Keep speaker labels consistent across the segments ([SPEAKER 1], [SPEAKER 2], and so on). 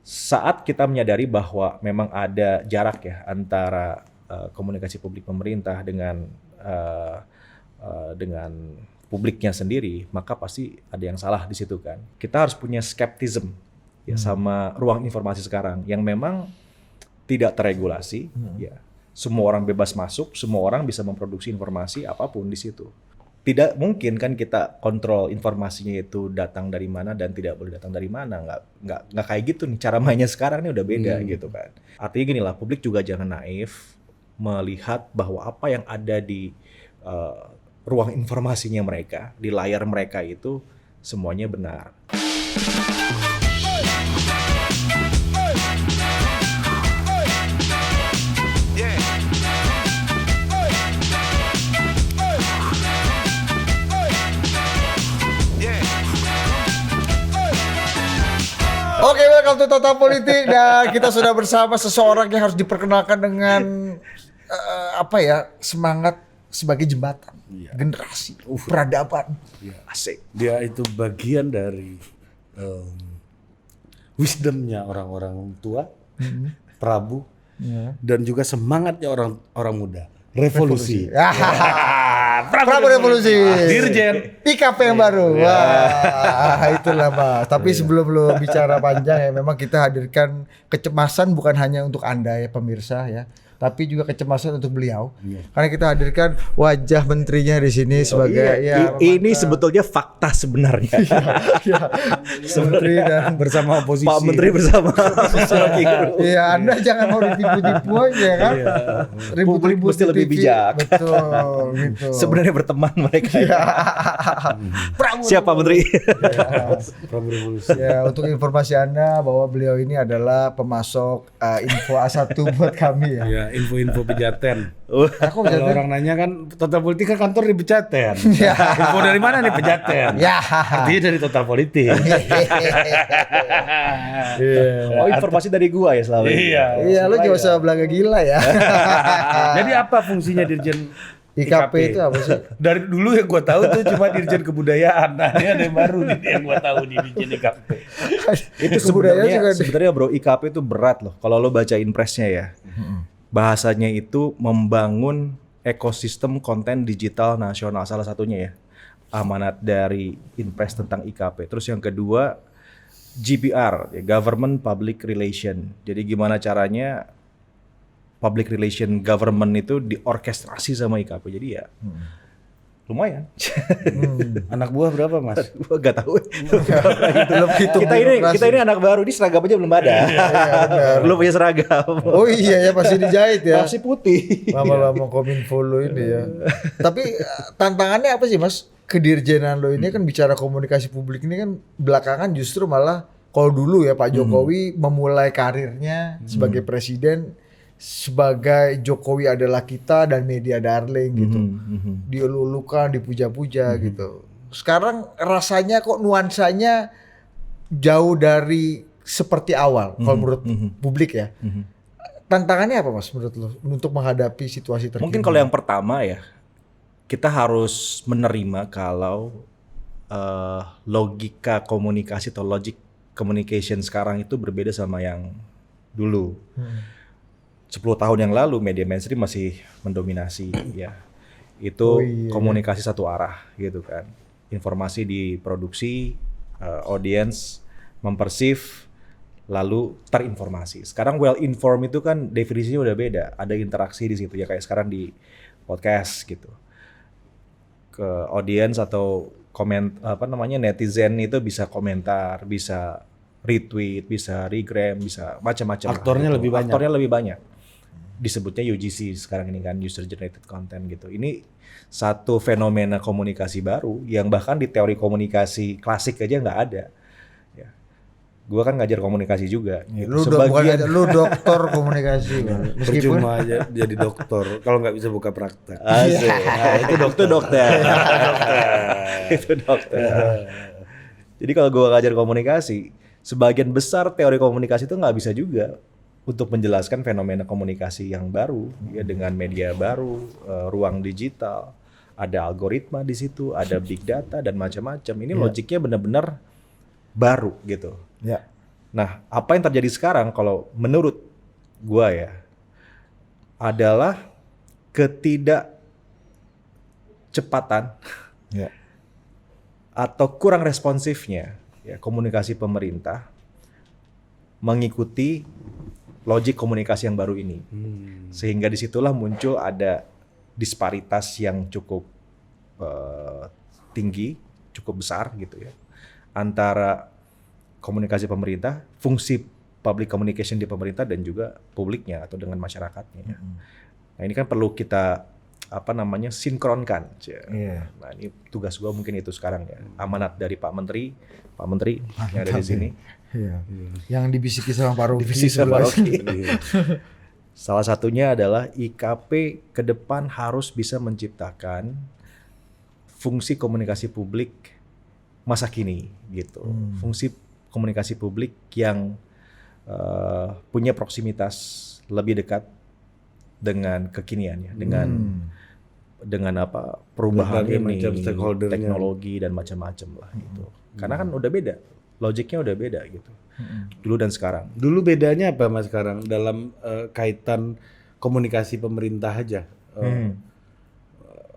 [SPEAKER 1] saat kita menyadari bahwa memang ada jarak ya antara komunikasi publik pemerintah dengan publiknya sendiri, maka pasti ada yang salah di situ kan. Kita harus punya skeptism ya sama ruang informasi sekarang yang memang tidak terregulasi. Ya, semua orang bebas masuk, semua orang bisa memproduksi informasi apapun di situ. Tidak mungkin kan kita kontrol informasinya itu datang dari mana dan tidak boleh datang dari mana. Nggak kayak gitu nih. Cara mainnya sekarang ini udah beda gitu kan. Artinya gini lah, publik juga jangan naif melihat bahwa apa yang ada di ruang informasinya mereka, di layar mereka itu semuanya benar.
[SPEAKER 2] Oke, welcome to Total Politik, dan kita sudah bersama seseorang yang harus diperkenalkan dengan semangat sebagai jembatan generasi peradaban.
[SPEAKER 3] Asik. Dia itu bagian dari wisdomnya orang-orang tua, Prabu, dan juga semangatnya orang muda. Revolusi.
[SPEAKER 2] Prabu Revolusi.
[SPEAKER 3] Dirjen
[SPEAKER 2] IKP yang baru. Wah, itulah Mas. Tapi sebelum lo bicara panjang ya, memang kita hadirkan kecemasan bukan hanya untuk Anda ya pemirsa ya, tapi juga kecemasan untuk beliau. Karena kita hadirkan wajah menterinya di sini sebagai
[SPEAKER 1] ini sebetulnya fakta sebenarnya.
[SPEAKER 2] Menteri dan
[SPEAKER 3] bersama oposisi.
[SPEAKER 1] Pak Menteri bersama.
[SPEAKER 2] Iya, Anda jangan mau ditipu-tipu aja kan. Ribut-ribut
[SPEAKER 1] mesti lebih bijak.
[SPEAKER 2] Betul, gitu.
[SPEAKER 1] Sebenarnya berteman mereka.
[SPEAKER 2] Prabu
[SPEAKER 1] Siapa Menteri?
[SPEAKER 3] Prabu Revolusi.
[SPEAKER 2] Ya, untuk informasi Anda bahwa beliau ini adalah pemasok info A1 buat kami ya.
[SPEAKER 3] Ya, info-info Pejaten.
[SPEAKER 2] Aku
[SPEAKER 3] Kalau orang nanya kan Total Politik kan kantor di Pejaten. Info dari mana nih Pejaten?
[SPEAKER 2] Ya.
[SPEAKER 3] Artinya dari Total Politik.
[SPEAKER 1] Oh, informasi dari gua ya selama ini.
[SPEAKER 2] Iya, lu jangan usah belaga gila ya.
[SPEAKER 3] Jadi apa fungsinya Dirjen
[SPEAKER 2] IKP itu apa sih?
[SPEAKER 3] Dari dulu yang gue tahu tuh cuma Dirjen Kebudayaan. Nah, ini ada yang baru nih yang gue tahu di Dirjen IKP.
[SPEAKER 1] Itu sebenarnya bro, IKP itu berat loh. Kalau lo baca impresnya ya, bahasanya itu membangun ekosistem konten digital nasional, salah satunya ya. Amanat dari Impres tentang IKP. Terus yang kedua GPR, ya, Government Public Relation. Jadi gimana caranya public relation government itu diorkestrasi sama IKP. Jadi ya lumayan.
[SPEAKER 3] Anak buah berapa Mas?
[SPEAKER 1] Gua gak tahu.
[SPEAKER 2] Kita
[SPEAKER 1] ini anak baru, di seragam aja belum ada. Belum punya seragam.
[SPEAKER 2] Oh iya ya, pasti dijahit ya.
[SPEAKER 1] Masih putih.
[SPEAKER 2] Lama-lama kominfo lo ini ya. Tapi tantangannya apa sih Mas? Kedirjenan lo ini kan bicara komunikasi publik ini kan belakangan justru malah, kalau dulu ya Pak Jokowi memulai karirnya sebagai presiden sebagai Jokowi adalah kita dan media darling gitu. Dielulukan, dipuja-puja gitu. Sekarang rasanya kok nuansanya jauh dari seperti awal kalau menurut publik ya. Tantangannya apa Mas menurut lo untuk menghadapi situasi terkini?
[SPEAKER 1] Mungkin kalau yang pertama ya, kita harus menerima kalau logika komunikasi atau logic communication sekarang itu berbeda sama yang dulu. 10 tahun yang lalu media mainstream masih mendominasi ya. Itu komunikasi satu arah gitu kan. Informasi diproduksi, audience mempersif, lalu terinformasi. Sekarang well informed itu kan definisinya udah beda. Ada interaksi di situ ya, kayak sekarang di podcast gitu. Ke audience atau netizen itu bisa komentar, bisa retweet, bisa regram, bisa macam-macam.
[SPEAKER 3] Aktornya lebih banyak.
[SPEAKER 1] Disebutnya UGC sekarang ini kan, user generated content gitu. Ini satu fenomena komunikasi baru yang bahkan di teori komunikasi klasik aja nggak ada. Ya. Gua kan ngajar komunikasi juga.
[SPEAKER 2] Lu lu doktor komunikasi.
[SPEAKER 3] Percuma aja jadi dokter kalau nggak bisa buka praktek.
[SPEAKER 1] Itu dokter. Itu dokter. Jadi kalau gua ngajar komunikasi, sebagian besar teori komunikasi itu nggak bisa juga untuk menjelaskan fenomena komunikasi yang baru ya, dengan media baru, ruang digital, ada algoritma di situ, ada big data dan macam-macam. Ini logiknya benar-benar baru gitu.
[SPEAKER 2] Ya.
[SPEAKER 1] Nah, apa yang terjadi sekarang kalau menurut gua ya adalah ketidakcepatan
[SPEAKER 2] Ya.
[SPEAKER 1] atau kurang responsifnya ya komunikasi pemerintah mengikuti logik komunikasi yang baru ini. Sehingga disitulah muncul ada disparitas yang cukup tinggi, cukup besar gitu ya, antara komunikasi pemerintah, fungsi public communication di pemerintah dan juga publiknya atau dengan masyarakatnya. Ya. Nah ini kan perlu kita sinkronkan.
[SPEAKER 2] Iya.
[SPEAKER 1] Nah ini tugas gua mungkin itu sekarang ya, amanat dari Pak Menteri yang ada di sini.
[SPEAKER 2] Iya. Yang dibisiki sama Pak Rocky.
[SPEAKER 1] Divisi sama
[SPEAKER 2] sebelah.
[SPEAKER 1] Rocky. Salah satunya adalah IKP ke depan harus bisa menciptakan fungsi komunikasi publik masa kini gitu. Fungsi komunikasi publik yang punya proximitas lebih dekat dengan kekinian ya, dengan perubahan
[SPEAKER 3] Berbagai
[SPEAKER 1] ini,
[SPEAKER 3] macam stakeholder-nya.
[SPEAKER 1] teknologi dan macam-macam lah gitu. Karena kan udah beda, logiknya udah beda gitu. Dulu dan sekarang.
[SPEAKER 3] Dulu bedanya apa Mas sekarang dalam kaitan komunikasi pemerintah aja?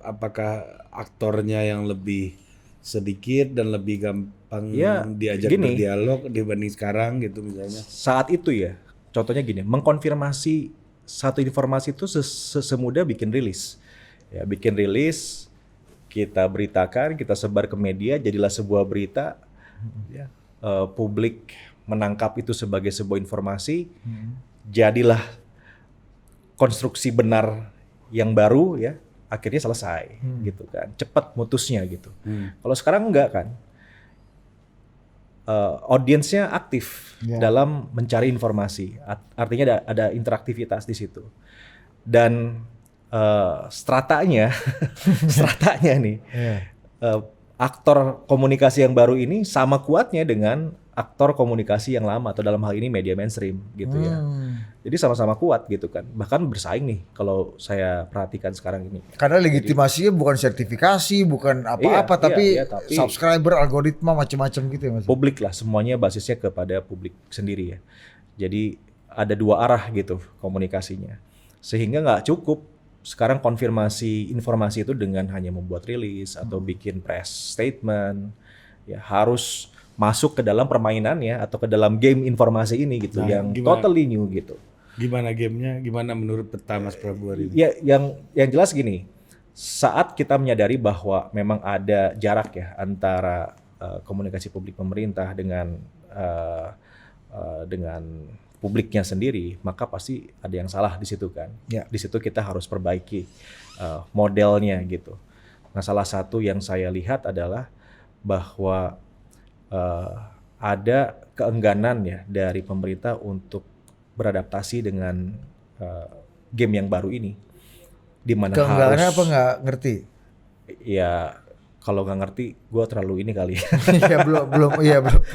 [SPEAKER 3] Apakah aktornya yang lebih sedikit dan lebih gampang
[SPEAKER 1] Ya,
[SPEAKER 3] diajak
[SPEAKER 1] gini.
[SPEAKER 3] berdialog dibanding sekarang gitu misalnya?
[SPEAKER 1] Saat itu ya, contohnya gini, mengkonfirmasi satu informasi itu semudah bikin rilis. Ya, bikin rilis, kita beritakan, kita sebar ke media, jadilah sebuah berita. Ya, publik menangkap itu sebagai sebuah informasi, jadilah konstruksi benar yang baru ya, akhirnya selesai gitu kan, cepat mutusnya gitu. Kalau sekarang enggak kan, audiensnya aktif dalam mencari informasi, artinya ada interaktivitas di situ. Dan stratanya nih, aktor komunikasi yang baru ini sama kuatnya dengan aktor komunikasi yang lama atau dalam hal ini media mainstream gitu ya. Jadi sama-sama kuat gitu kan. Bahkan bersaing nih kalau saya perhatikan sekarang ini.
[SPEAKER 2] Karena legitimasinya bukan sertifikasi, bukan apa-apa, tapi
[SPEAKER 1] tapi
[SPEAKER 2] subscriber, algoritma, macam-macam gitu ya Mas.
[SPEAKER 1] publik lah, semuanya basisnya kepada publik sendiri ya. Jadi ada dua arah gitu komunikasinya. Sehingga nggak cukup sekarang konfirmasi informasi itu dengan hanya membuat rilis atau bikin press statement. Ya harus masuk ke dalam permainannya atau ke dalam game informasi ini gitu, yang
[SPEAKER 3] gimana?
[SPEAKER 1] totally new gitu.
[SPEAKER 3] Gimana gamenya? Gimana menurut peta Mas Prabu hari ini?
[SPEAKER 1] Ya yang jelas gini, saat kita menyadari bahwa memang ada jarak ya antara komunikasi publik pemerintah dengan publiknya sendiri, maka pasti ada yang salah di situ kan.
[SPEAKER 2] Ya.
[SPEAKER 1] Di situ kita harus perbaiki modelnya gitu. Nah, salah satu yang saya lihat adalah bahwa ada keengganan ya dari pemerintah untuk beradaptasi dengan game yang baru ini, di mana
[SPEAKER 2] Keengganannya
[SPEAKER 1] harus
[SPEAKER 2] apa nggak ngerti?
[SPEAKER 1] ya kalau nggak ngerti gue terlalu ini kali ya.
[SPEAKER 2] Iya belum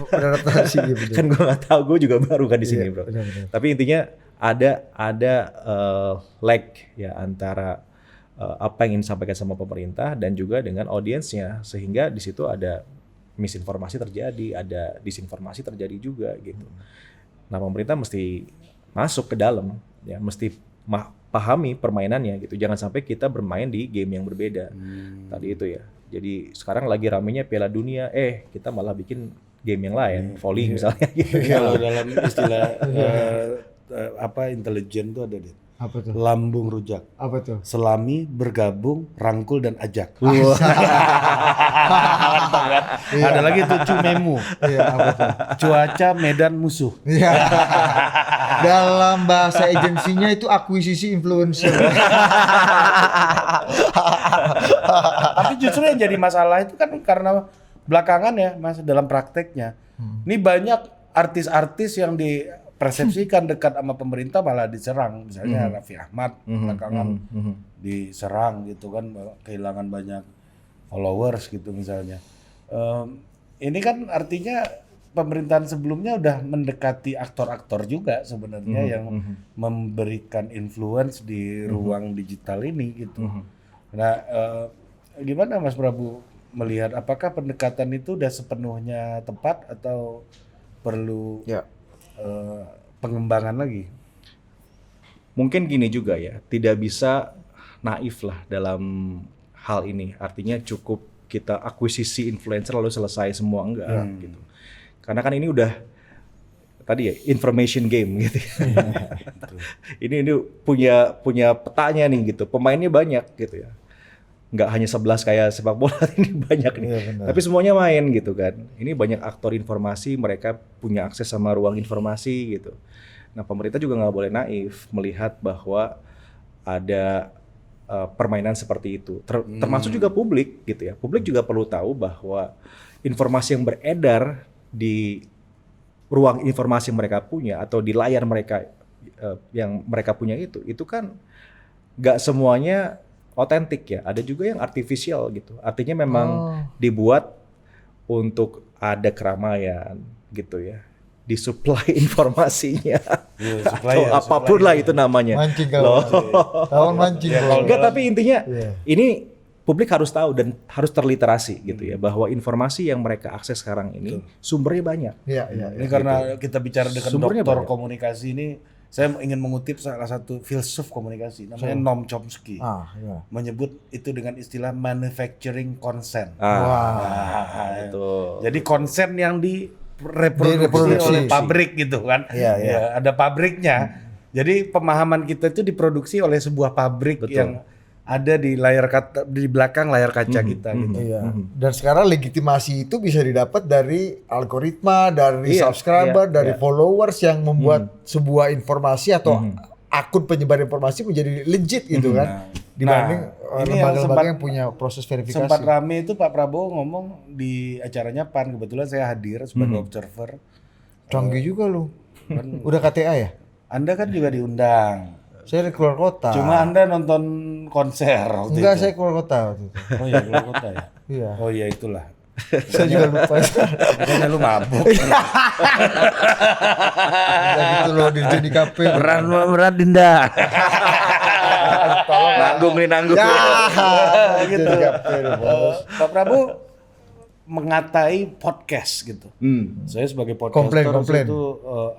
[SPEAKER 2] beradaptasi gitu.
[SPEAKER 1] Kan gue nggak tahu, gue juga baru kan di sini
[SPEAKER 2] Iya,
[SPEAKER 1] bro.
[SPEAKER 2] benar-benar.
[SPEAKER 1] Tapi intinya ada lag ya antara apa yang ingin disampaikan sama pemerintah dan juga dengan audiensnya, sehingga di situ ada misinformasi terjadi, ada disinformasi terjadi juga gitu. Nah pemerintah mesti masuk ke dalam, ya mesti pahami permainannya gitu. Jangan sampai kita bermain di game yang berbeda. Tadi itu ya. Jadi sekarang lagi ramenya Piala Dunia, kita malah bikin game yang lain, volley misalnya. Gitu.
[SPEAKER 3] Kalau dalam istilah intelijen tuh ada deh.
[SPEAKER 2] Apa tuh?
[SPEAKER 3] Lambung rujak.
[SPEAKER 2] Apa tuh?
[SPEAKER 3] Selami, bergabung, rangkul dan ajak. Ada lagi tuh cumemu.
[SPEAKER 2] Iya, apa tuh?
[SPEAKER 3] Cuaca, medan, musuh.
[SPEAKER 2] Iya. Dalam bahasa agensinya itu akuisisi influencer.
[SPEAKER 3] Tapi justru yang jadi masalah itu kan karena belakangan ya Mas dalam prakteknya. Ini banyak artis-artis yang dipersepsikan dekat sama pemerintah malah diserang. Misalnya Raffi Ahmad belakangan diserang gitu kan, kehilangan banyak followers gitu misalnya. Ini kan artinya pemerintahan sebelumnya udah mendekati aktor-aktor juga sebenarnya yang memberikan influence di ruang digital ini gitu. Nah, gimana Mas Prabu melihat apakah pendekatan itu udah sepenuhnya tepat atau perlu pengembangan lagi.
[SPEAKER 1] Mungkin gini juga ya, tidak bisa naif lah dalam hal ini. Artinya cukup kita akuisisi influencer lalu selesai semua, enggak gitu. Karena kan ini udah tadi ya information game gitu. ini punya petanya nih gitu. Pemainnya banyak gitu ya. Nggak hanya 11 kayak sepak bola, ini banyak nih. Tapi semuanya main gitu kan. Ini banyak aktor informasi, mereka punya akses sama ruang informasi gitu. Nah, pemerintah juga nggak boleh naif melihat bahwa ada permainan seperti itu. Termasuk juga publik gitu ya. Publik juga perlu tahu bahwa informasi yang beredar di ruang informasi mereka punya atau di layar mereka yang mereka punya itu kan nggak semuanya otentik ya. Ada juga yang artificial gitu. Artinya memang dibuat untuk ada keramaian gitu ya. Disuplai informasinya atau apapun lah itu namanya.
[SPEAKER 2] Mancing kalau lawan mancing.
[SPEAKER 1] Enggak, tapi intinya ini publik harus tahu dan harus terliterasi gitu ya bahwa informasi yang mereka akses sekarang ini sumbernya banyak.
[SPEAKER 3] Ini karena kita bicara dengan
[SPEAKER 1] Sumbernya
[SPEAKER 3] dokter
[SPEAKER 1] banyak.
[SPEAKER 3] komunikasi ini, saya ingin mengutip salah satu filsuf komunikasi namanya Noam Chomsky. Menyebut itu dengan istilah manufacturing consent.
[SPEAKER 1] Itu.
[SPEAKER 3] Jadi konsen yang direproduksi oleh pabrik gitu kan. Ya, ada pabriknya. Jadi pemahaman kita itu diproduksi oleh sebuah pabrik yang ada di di belakang layar kaca kita gitu.
[SPEAKER 2] Dan sekarang legitimasi itu bisa didapat dari algoritma, dari subscriber, dari followers yang membuat sebuah informasi atau akun penyebar informasi menjadi legit gitu kan. Dibanding lembaga-lembaga yang punya proses verifikasi.
[SPEAKER 3] Sempat rame itu Pak Prabowo ngomong di acaranya PAN, kebetulan saya hadir sebagai observer.
[SPEAKER 2] Canggih juga lu. Udah KTA ya?
[SPEAKER 3] Anda kan juga diundang.
[SPEAKER 2] Saya dari keluar kota.
[SPEAKER 3] Cuma Anda nonton konser waktu
[SPEAKER 2] Enggak,
[SPEAKER 3] itu.
[SPEAKER 2] saya keluar kota waktu itu.
[SPEAKER 3] Oh iya, keluar kota ya?
[SPEAKER 2] Iya.
[SPEAKER 3] Oh iya, itulah.
[SPEAKER 2] Saya juga lupa.
[SPEAKER 3] Bukannya lu mabuk.
[SPEAKER 2] Udah gitu loh dirjen di kafe.
[SPEAKER 3] Berat Dinda.
[SPEAKER 1] Nanggung nih, nanggung.
[SPEAKER 2] Gitu.
[SPEAKER 3] Pak Prabowo mengatai podcast gitu. Saya sebagai podcaster
[SPEAKER 2] Komplain.
[SPEAKER 3] itu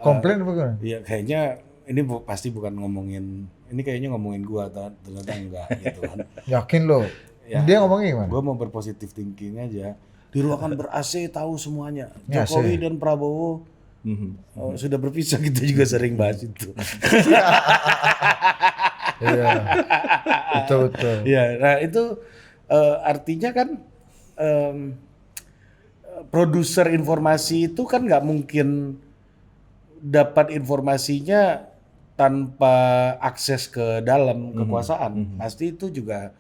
[SPEAKER 2] Komplain apa gimana?
[SPEAKER 3] iya kayaknya ini pasti bukan ngomongin, ini kayaknya ngomongin gua ternyata enggak gitu kan.
[SPEAKER 2] Yakin lo?
[SPEAKER 3] Ya.
[SPEAKER 2] Dia ngomongnya gimana?
[SPEAKER 3] Gua mau berpositif thinking aja. Di ruangan ber-AC tahu semuanya.
[SPEAKER 2] Ya,
[SPEAKER 3] Jokowi dan Prabowo sudah berpisah, kita juga sering bahas itu.
[SPEAKER 2] Iya. Betul.
[SPEAKER 3] Ya, nah itu artinya kan produser informasi itu kan nggak mungkin dapat informasinya tanpa akses ke dalam kekuasaan. Pasti itu juga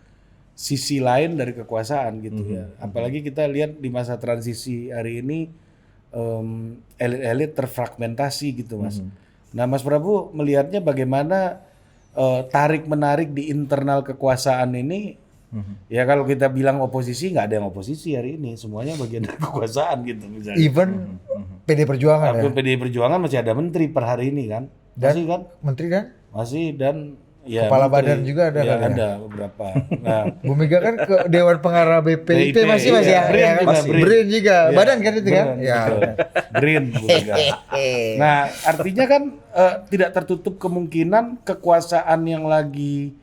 [SPEAKER 3] sisi lain dari kekuasaan gitu ya. Apalagi kita lihat di masa transisi hari ini elit-elit terfragmentasi gitu Mas. Nah Mas Prabu melihatnya bagaimana tarik-menarik di internal kekuasaan ini. Ya kalau kita bilang oposisi, nggak ada yang oposisi hari ini, semuanya bagian dari kekuasaan gitu misalnya.
[SPEAKER 2] Even PD Perjuangan ya.
[SPEAKER 3] PDI Perjuangan masih ada menteri per hari ini kan? Masih kan?
[SPEAKER 2] Menteri kan?
[SPEAKER 3] Masih dan ya
[SPEAKER 2] Kepala
[SPEAKER 3] menteri.
[SPEAKER 2] badan juga ada
[SPEAKER 3] ya,
[SPEAKER 2] kan ya?
[SPEAKER 3] ada beberapa. Nah,
[SPEAKER 2] Bu Mega kan ke Dewan Pengarah BPIP
[SPEAKER 3] BIP,
[SPEAKER 2] masih
[SPEAKER 3] iya.
[SPEAKER 2] ya?
[SPEAKER 3] BRIN
[SPEAKER 2] Ya kan?
[SPEAKER 3] juga, BRIN.
[SPEAKER 2] BRIN juga.
[SPEAKER 3] Iya,
[SPEAKER 2] Badan kan itu kan?
[SPEAKER 3] BRIN,
[SPEAKER 2] Ya.
[SPEAKER 3] betul. BRIN Bu Mega. Nah, artinya kan tidak tertutup kemungkinan kekuasaan yang lagi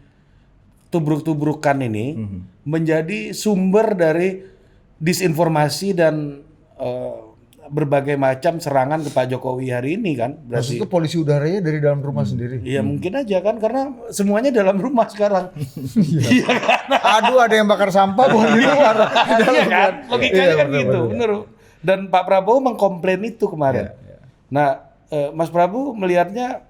[SPEAKER 3] tubruk-tubrukan ini menjadi sumber dari disinformasi dan berbagai macam serangan ke Pak Jokowi hari ini kan. Berarti
[SPEAKER 2] Maksudnya polisi udaranya dari dalam rumah sendiri.
[SPEAKER 3] iya mungkin aja kan karena semuanya dalam rumah sekarang. Iya kan?
[SPEAKER 2] Aduh, ada yang bakar sampah bukan di luar.
[SPEAKER 3] Iya kan? Logikanya
[SPEAKER 2] Iya,
[SPEAKER 3] kan
[SPEAKER 2] benar,
[SPEAKER 3] gitu,
[SPEAKER 2] benar.
[SPEAKER 3] bener. Dan Pak Prabowo mengkomplain itu kemarin. Nah, Mas Prabu melihatnya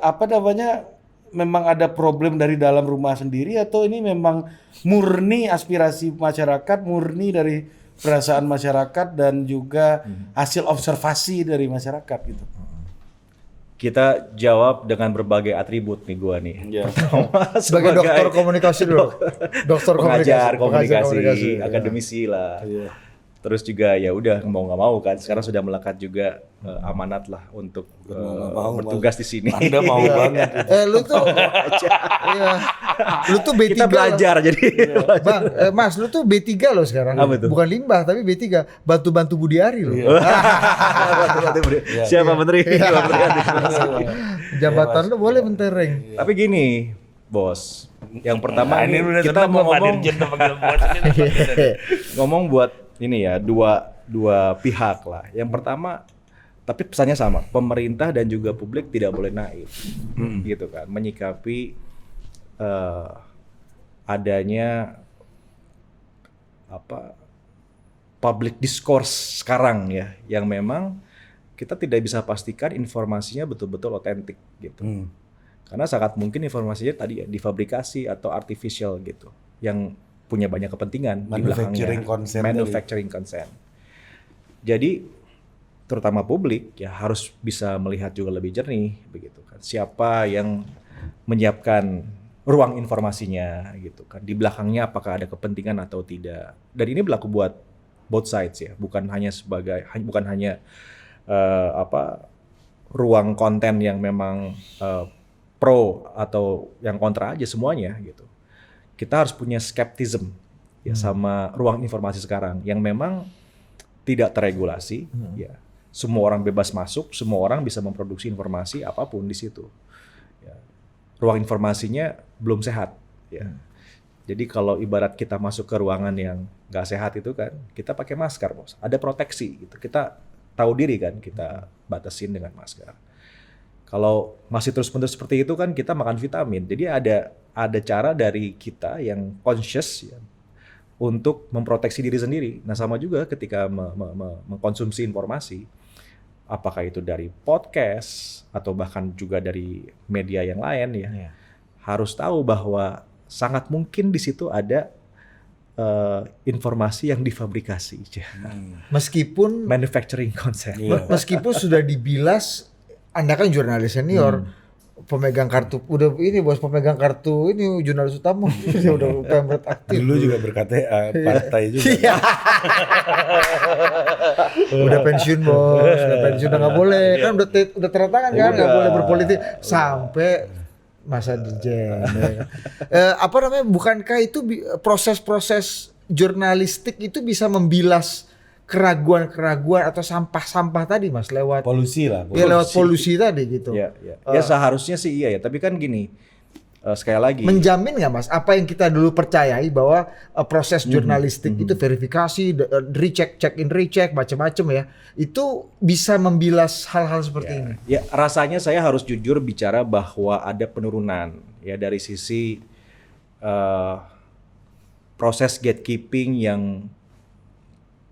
[SPEAKER 3] apa namanya? Memang ada problem dari dalam rumah sendiri atau ini memang murni aspirasi masyarakat, murni dari perasaan masyarakat dan juga hasil observasi dari masyarakat gitu.
[SPEAKER 1] Kita jawab dengan berbagai atribut nih gua nih.
[SPEAKER 3] Iya.
[SPEAKER 2] Sebagai dokter komunikasi dulu. Dokter
[SPEAKER 1] pengajar
[SPEAKER 2] komunikasi.
[SPEAKER 1] komunikasi, akademisi lah. Terus juga ya udah mau nggak mau kan sekarang sudah melekat juga amanat lah untuk bertugas di sini.
[SPEAKER 3] Anda mau banget.
[SPEAKER 2] Lu tuh iya. Lu tuh B3
[SPEAKER 1] Kita belajar jadi.
[SPEAKER 2] Bang, Mas, lu tuh B3 loh sekarang.
[SPEAKER 1] Apa itu?
[SPEAKER 2] Bukan limbah tapi B3, bantu-bantu Budi Ari loh.
[SPEAKER 1] Siapa menteri?
[SPEAKER 2] Jabatan lu boleh mentereng.
[SPEAKER 1] Tapi gini, Bos. Yang pertama
[SPEAKER 3] Nah, ini udah
[SPEAKER 1] kita mau
[SPEAKER 3] Pak
[SPEAKER 1] ngomong
[SPEAKER 3] Dirjen udah panggil bos.
[SPEAKER 1] ngomong buat ini ya, dua pihak lah. Yang pertama, tapi pesannya sama, pemerintah dan juga publik tidak boleh naif, gitu kan, menyikapi adanya public discourse sekarang ya, yang memang kita tidak bisa pastikan informasinya betul-betul otentik gitu. Karena sangat mungkin informasinya tadi ya difabrikasi atau artificial gitu, yang punya banyak kepentingan di belakangnya. Manufacturing consent. Jadi terutama publik ya harus bisa melihat juga lebih jernih begitu kan. Siapa yang menyiapkan ruang informasinya gitu kan. Di belakangnya apakah ada kepentingan atau tidak. Dan ini berlaku buat both sides ya, bukan hanya ruang konten yang memang pro atau yang kontra aja, semuanya gitu. Kita harus punya skeptism ya sama ruang informasi sekarang yang memang tidak terregulasi ya. Semua orang bebas masuk, semua orang bisa memproduksi informasi apapun di situ. Ya. Ruang informasinya belum sehat ya. Jadi kalau ibarat kita masuk ke ruangan yang nggak sehat itu kan, kita pakai masker, Bos. Ada proteksi gitu. Kita tahu diri kan, kita batasin dengan masker. Kalau masih terus-menerus seperti itu kan kita makan vitamin. Jadi ada cara dari kita yang conscious ya, untuk memproteksi diri sendiri. Nah sama juga ketika mengkonsumsi informasi, apakah itu dari podcast atau bahkan juga dari media yang lain ya, harus tahu bahwa sangat mungkin di situ ada informasi yang difabrikasi.
[SPEAKER 2] Meskipun
[SPEAKER 1] Manufacturing consent.
[SPEAKER 2] meskipun sudah dibilas, Anda kan jurnalis senior, pemegang kartu, udah ini bos pemegang kartu ini jurnalis utama, udah pemret aktif.
[SPEAKER 3] Dulu juga berKTA, partai juga.
[SPEAKER 2] Udah pensiun bos, udah pensiun udah nggak boleh, kan udah tanda tangan kan, nggak boleh berpolitik sampai masa dirjen. Apa namanya? Bukankah itu proses-proses jurnalistik itu bisa membilas keraguan-keraguan atau sampah-sampah tadi, Mas, lewat
[SPEAKER 3] Polusi lah.
[SPEAKER 2] ya lewat polusi tadi gitu.
[SPEAKER 1] Ya seharusnya sih iya ya, tapi kan gini, sekali lagi.
[SPEAKER 2] Menjamin nggak, Mas, apa yang kita dulu percayai bahwa proses jurnalistik itu verifikasi, recheck, check in recheck, macam-macam ya, itu bisa membilas hal-hal seperti ini.
[SPEAKER 1] Ya rasanya saya harus jujur bicara bahwa ada penurunan ya dari sisi proses gatekeeping yang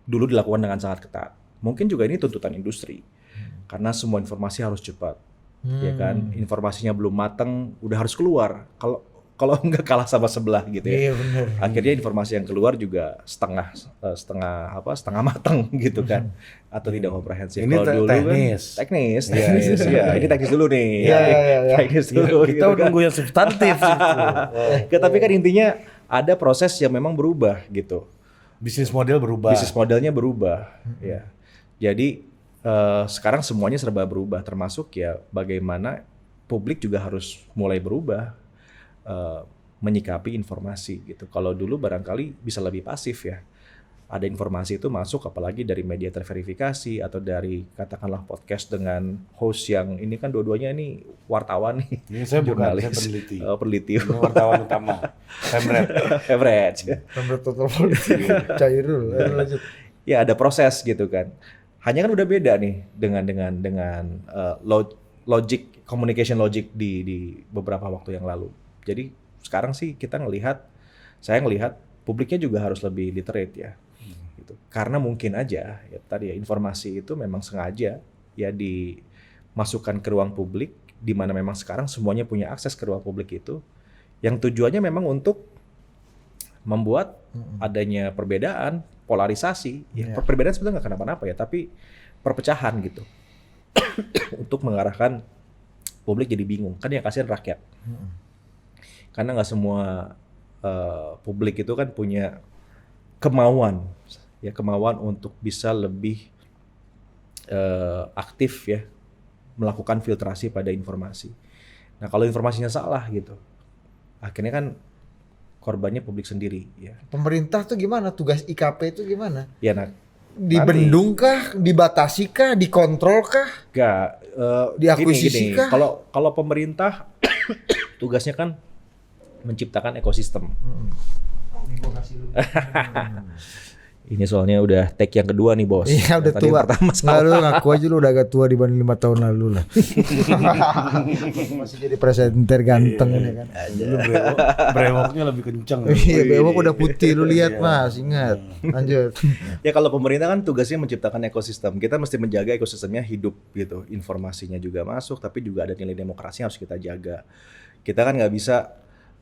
[SPEAKER 1] dulu dilakukan dengan sangat ketat. Mungkin juga ini tuntutan industri. Karena semua informasi harus cepat. Ya kan, informasinya belum matang udah harus keluar. Kalau enggak kalah sama sebelah gitu ya.
[SPEAKER 2] Iya benar.
[SPEAKER 1] Akhirnya informasi yang keluar juga setengah matang gitu kan. Atau tidak komprehensif.
[SPEAKER 3] Ini
[SPEAKER 1] Kalau dulu
[SPEAKER 3] teknis.
[SPEAKER 1] kan teknis.
[SPEAKER 3] Iya.
[SPEAKER 1] Ini teknis dulu nih.
[SPEAKER 2] Iya.
[SPEAKER 1] Teknis dulu.
[SPEAKER 3] Kita
[SPEAKER 1] gitu kan.
[SPEAKER 3] nunggu yang substantif gitu.
[SPEAKER 1] Tapi kan intinya ada proses yang memang berubah gitu.
[SPEAKER 3] Bisnis model berubah.
[SPEAKER 1] Bisnis modelnya berubah, ya. Jadi sekarang semuanya serba berubah, termasuk ya bagaimana publik juga harus mulai berubah menyikapi informasi gitu. Kalau dulu barangkali bisa lebih pasif ya. Ada informasi itu masuk, apalagi dari media terverifikasi atau dari katakanlah podcast dengan host yang ini kan dua-duanya ini wartawan nih.
[SPEAKER 3] Ini saya bukan,
[SPEAKER 1] jurnalis.
[SPEAKER 3] saya peneliti.
[SPEAKER 1] Peneliti.
[SPEAKER 3] Ini wartawan utama.
[SPEAKER 1] Average.
[SPEAKER 2] Pemret total politik. Cairul, lanjut.
[SPEAKER 1] Ya ada proses gitu kan. Hanya kan udah beda nih dengan logic, communication logic di beberapa waktu yang lalu. Jadi sekarang sih saya ngelihat publiknya juga harus lebih literate ya. Gitu. Karena mungkin aja ya tadi ya informasi itu memang sengaja ya dimasukkan ke ruang publik di mana memang sekarang semuanya punya akses ke ruang publik itu, yang tujuannya memang untuk membuat adanya perbedaan, polarisasi. Ya, perbedaan sebenarnya nggak kenapa-napa ya, tapi perpecahan gitu. Untuk mengarahkan publik jadi bingung. Kan yang kasihan rakyat. Karena nggak semua publik itu kan punya kemauan ya kemauan untuk bisa lebih aktif ya melakukan filtrasi pada informasi. Nah kalau informasinya salah gitu, akhirnya kan korbannya publik sendiri ya.
[SPEAKER 2] Pemerintah tuh gimana? Tugas IKP itu gimana?
[SPEAKER 1] Ya nah
[SPEAKER 2] Dibendung kah? Dibatasi kah? Dikontrol kah?
[SPEAKER 1] enggak,
[SPEAKER 2] Diakuisisi kah?
[SPEAKER 1] Kalau pemerintah tugasnya kan menciptakan ekosistem. Ini soalnya udah take yang kedua nih bos.
[SPEAKER 2] Iya udah
[SPEAKER 1] Tadi
[SPEAKER 2] tua.
[SPEAKER 1] yang pertama
[SPEAKER 2] Nggak, lu ngaku aja lu udah agak tua dibanding 5 tahun lalu lah. Masih jadi presenter ganteng ini kan.
[SPEAKER 3] Dulu brewoknya lebih kenceng.
[SPEAKER 2] Iya, bewok udah putih lu lihat Mas, ingat. Lanjut.
[SPEAKER 1] Ya kalau pemerintah kan tugasnya menciptakan ekosistem. Kita mesti menjaga ekosistemnya hidup gitu. Informasinya juga masuk, tapi juga ada nilai demokrasi yang harus kita jaga. Kita kan nggak bisa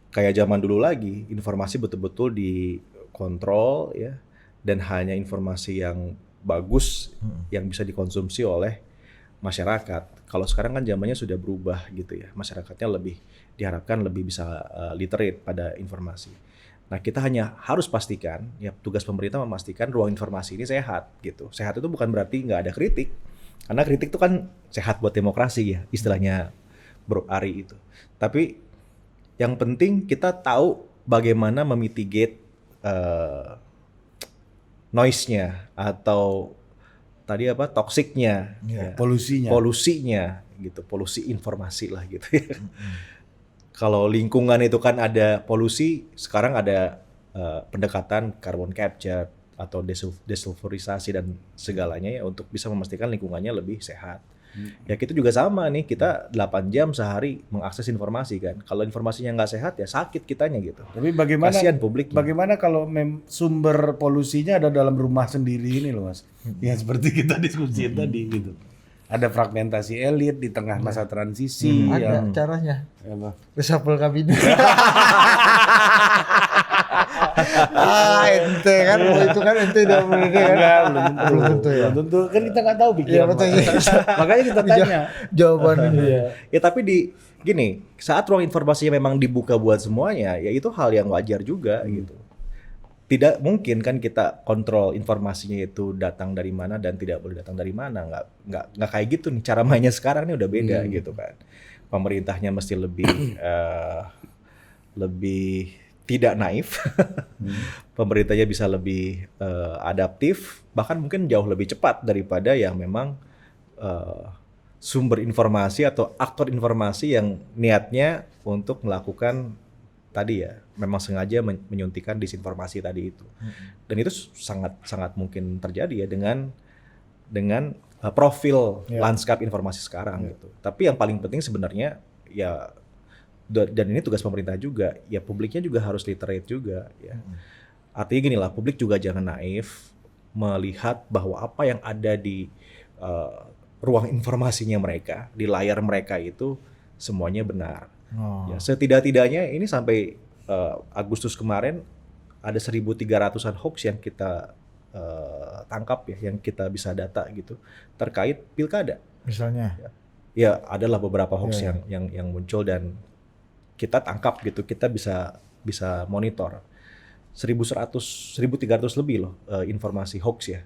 [SPEAKER 1] kayak zaman dulu lagi. Informasi betul-betul dikontrol ya, dan hanya informasi yang bagus yang bisa dikonsumsi oleh masyarakat. Kalau sekarang kan zamannya sudah berubah gitu ya. Masyarakatnya lebih diharapkan lebih bisa literate pada informasi. Nah, kita hanya harus pastikan, ya tugas pemerintah memastikan ruang informasi ini sehat gitu. Sehat itu bukan berarti nggak ada kritik. Karena kritik itu kan sehat buat demokrasi ya, istilahnya Bro Ari itu. Tapi yang penting kita tahu bagaimana memitigate noise-nya atau tadi apa toksiknya, ya, polusinya gitu, polusi informasi lah gitu ya. Kalau lingkungan itu kan ada polusi, sekarang ada pendekatan carbon capture atau desulfurisasi dan segalanya ya untuk bisa memastikan lingkungannya lebih sehat. Ya kita juga sama nih, kita 8 jam sehari mengakses informasi kan. Kalau informasinya nggak sehat ya sakit kitanya gitu.
[SPEAKER 3] Tapi bagaimana
[SPEAKER 1] kasihan publiknya.
[SPEAKER 3] Bagaimana kalau sumber polusinya ada dalam rumah sendiri ini loh Mas. Yang seperti kita diskusiin tadi gitu. Ada fragmentasi elit di tengah masa transisi.
[SPEAKER 2] Ada caranya.
[SPEAKER 3] Apa?
[SPEAKER 2] Reshuffle kabinet. Ente kan, itu kan ente udah
[SPEAKER 3] Enggak, belum tentu.
[SPEAKER 2] ya.
[SPEAKER 3] Belum tentu kan kita nggak tahu pikiran.
[SPEAKER 2] Iya, betul.
[SPEAKER 3] Makanya kita tanya.
[SPEAKER 2] Jawaban ini.
[SPEAKER 1] Ya tapi gini, saat ruang informasinya memang dibuka buat semuanya, ya itu hal yang wajar juga gitu. Tidak mungkin kan kita kontrol informasinya itu datang dari mana dan tidak boleh datang dari mana. Nggak kayak gitu nih, cara mainnya sekarang nih udah beda gitu kan. Pemerintahnya mesti lebih tidak naif. Pemerintahnya bisa lebih adaptif, bahkan mungkin jauh lebih cepat daripada yang memang sumber informasi atau aktor informasi yang niatnya untuk melakukan tadi ya, memang sengaja menyuntikkan disinformasi tadi itu. Dan itu sangat mungkin terjadi ya dengan profil lanskap informasi sekarang gitu. Tapi yang paling penting sebenarnya ya, dan ini tugas pemerintah juga, ya publiknya juga harus literate juga ya. Artinya gini lah, publik juga jangan naif melihat bahwa apa yang ada di ruang informasinya mereka, di layar mereka itu semuanya benar. Ya, setidak-tidaknya ini sampai Agustus kemarin ada 1.300-an hoax yang kita tangkap ya, yang kita bisa data gitu terkait pilkada.
[SPEAKER 2] Misalnya?
[SPEAKER 1] Ya adalah beberapa hoax yang muncul dan kita tangkap gitu, kita bisa monitor 1.300 lebih loh informasi hoax ya.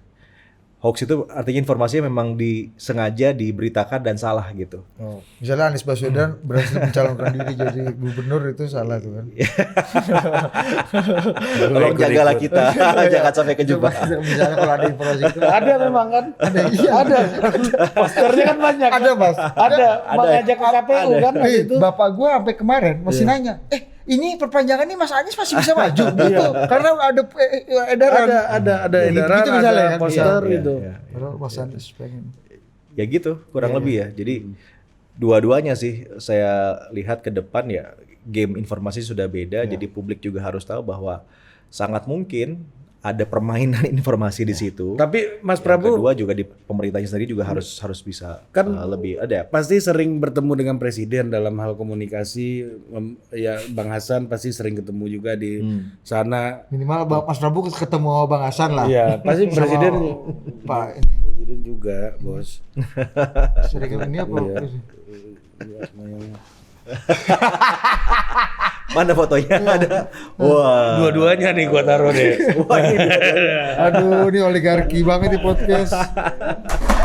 [SPEAKER 1] Hoax itu artinya informasinya memang disengaja diberitakan dan salah gitu.
[SPEAKER 2] Oh, misalnya Anies Baswedan berhasil mencalonkan diri jadi gubernur, itu salah tuh kan.
[SPEAKER 1] Tolong jagalah kita, jangan sampai kejebak.
[SPEAKER 2] Misalnya kalau ada informasi itu.
[SPEAKER 3] Ada memang kan? Ada. Posternya kan banyak.
[SPEAKER 2] Ada Mas.
[SPEAKER 3] Ada. Mengajak ke KPU kan waktu itu.
[SPEAKER 2] Bapak gua sampai kemarin masih nanya, ini perpanjangan ini Mas Anies masih bisa maju gitu. Karena ada edaran.
[SPEAKER 3] Ada edaran,
[SPEAKER 2] gitu misalnya
[SPEAKER 3] ada
[SPEAKER 2] kan.
[SPEAKER 3] poster
[SPEAKER 1] Iya,
[SPEAKER 3] gitu.
[SPEAKER 1] iya.
[SPEAKER 2] Kalau Mas Anies pengen.
[SPEAKER 1] Ya gitu, kurang lebih ya. Jadi dua-duanya sih saya lihat ke depan ya, game informasi sudah beda, jadi publik juga harus tahu bahwa sangat mungkin ada permainan informasi di situ.
[SPEAKER 3] Tapi Mas
[SPEAKER 1] Yang
[SPEAKER 3] Prabu
[SPEAKER 1] kedua juga di pemerintahnya sendiri juga harus bisa
[SPEAKER 3] kan
[SPEAKER 1] lebih ada.
[SPEAKER 3] pasti sering bertemu dengan presiden dalam hal komunikasi. Ya Bang Hasan pasti sering ketemu juga di sana.
[SPEAKER 2] Minimal Mas Prabu ketemu sama Bang Hasan lah.
[SPEAKER 3] Iya, pasti
[SPEAKER 2] Sama
[SPEAKER 3] presiden
[SPEAKER 2] Pak ini.
[SPEAKER 3] presiden juga, Bos.
[SPEAKER 2] Sering ini apa?
[SPEAKER 3] Iya. Iya, semuanya.
[SPEAKER 1] Mana fotonya? Ada. Wah.
[SPEAKER 3] Dua-duanya nih gua taruh deh.
[SPEAKER 1] Wah, ini
[SPEAKER 2] Aduh, ini oligarki banget di podcast.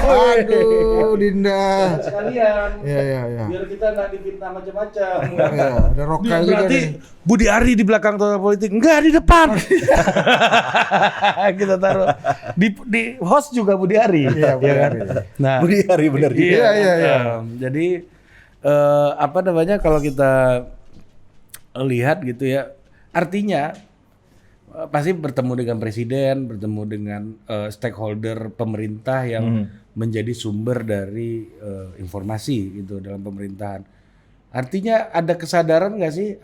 [SPEAKER 2] Aduh, Dinda.
[SPEAKER 3] Sekalian.
[SPEAKER 2] Iya.
[SPEAKER 3] Biar kita nggak difitnah macam-macam.
[SPEAKER 2] Iya, ada Roka juga
[SPEAKER 3] Berarti
[SPEAKER 2] nih.
[SPEAKER 3] Budi Ari di belakang total politik, enggak di depan. Kita taruh di host juga Budi Ari.
[SPEAKER 2] Iya, Budi
[SPEAKER 3] kan?
[SPEAKER 2] Ari.
[SPEAKER 3] Nah,
[SPEAKER 1] Budi Ari bener juga.
[SPEAKER 2] Iya.
[SPEAKER 3] Jadi apa namanya kalau kita lihat gitu ya, artinya pasti bertemu dengan presiden, bertemu dengan stakeholder pemerintah yang menjadi sumber dari informasi gitu dalam pemerintahan. Artinya ada kesadaran nggak sih,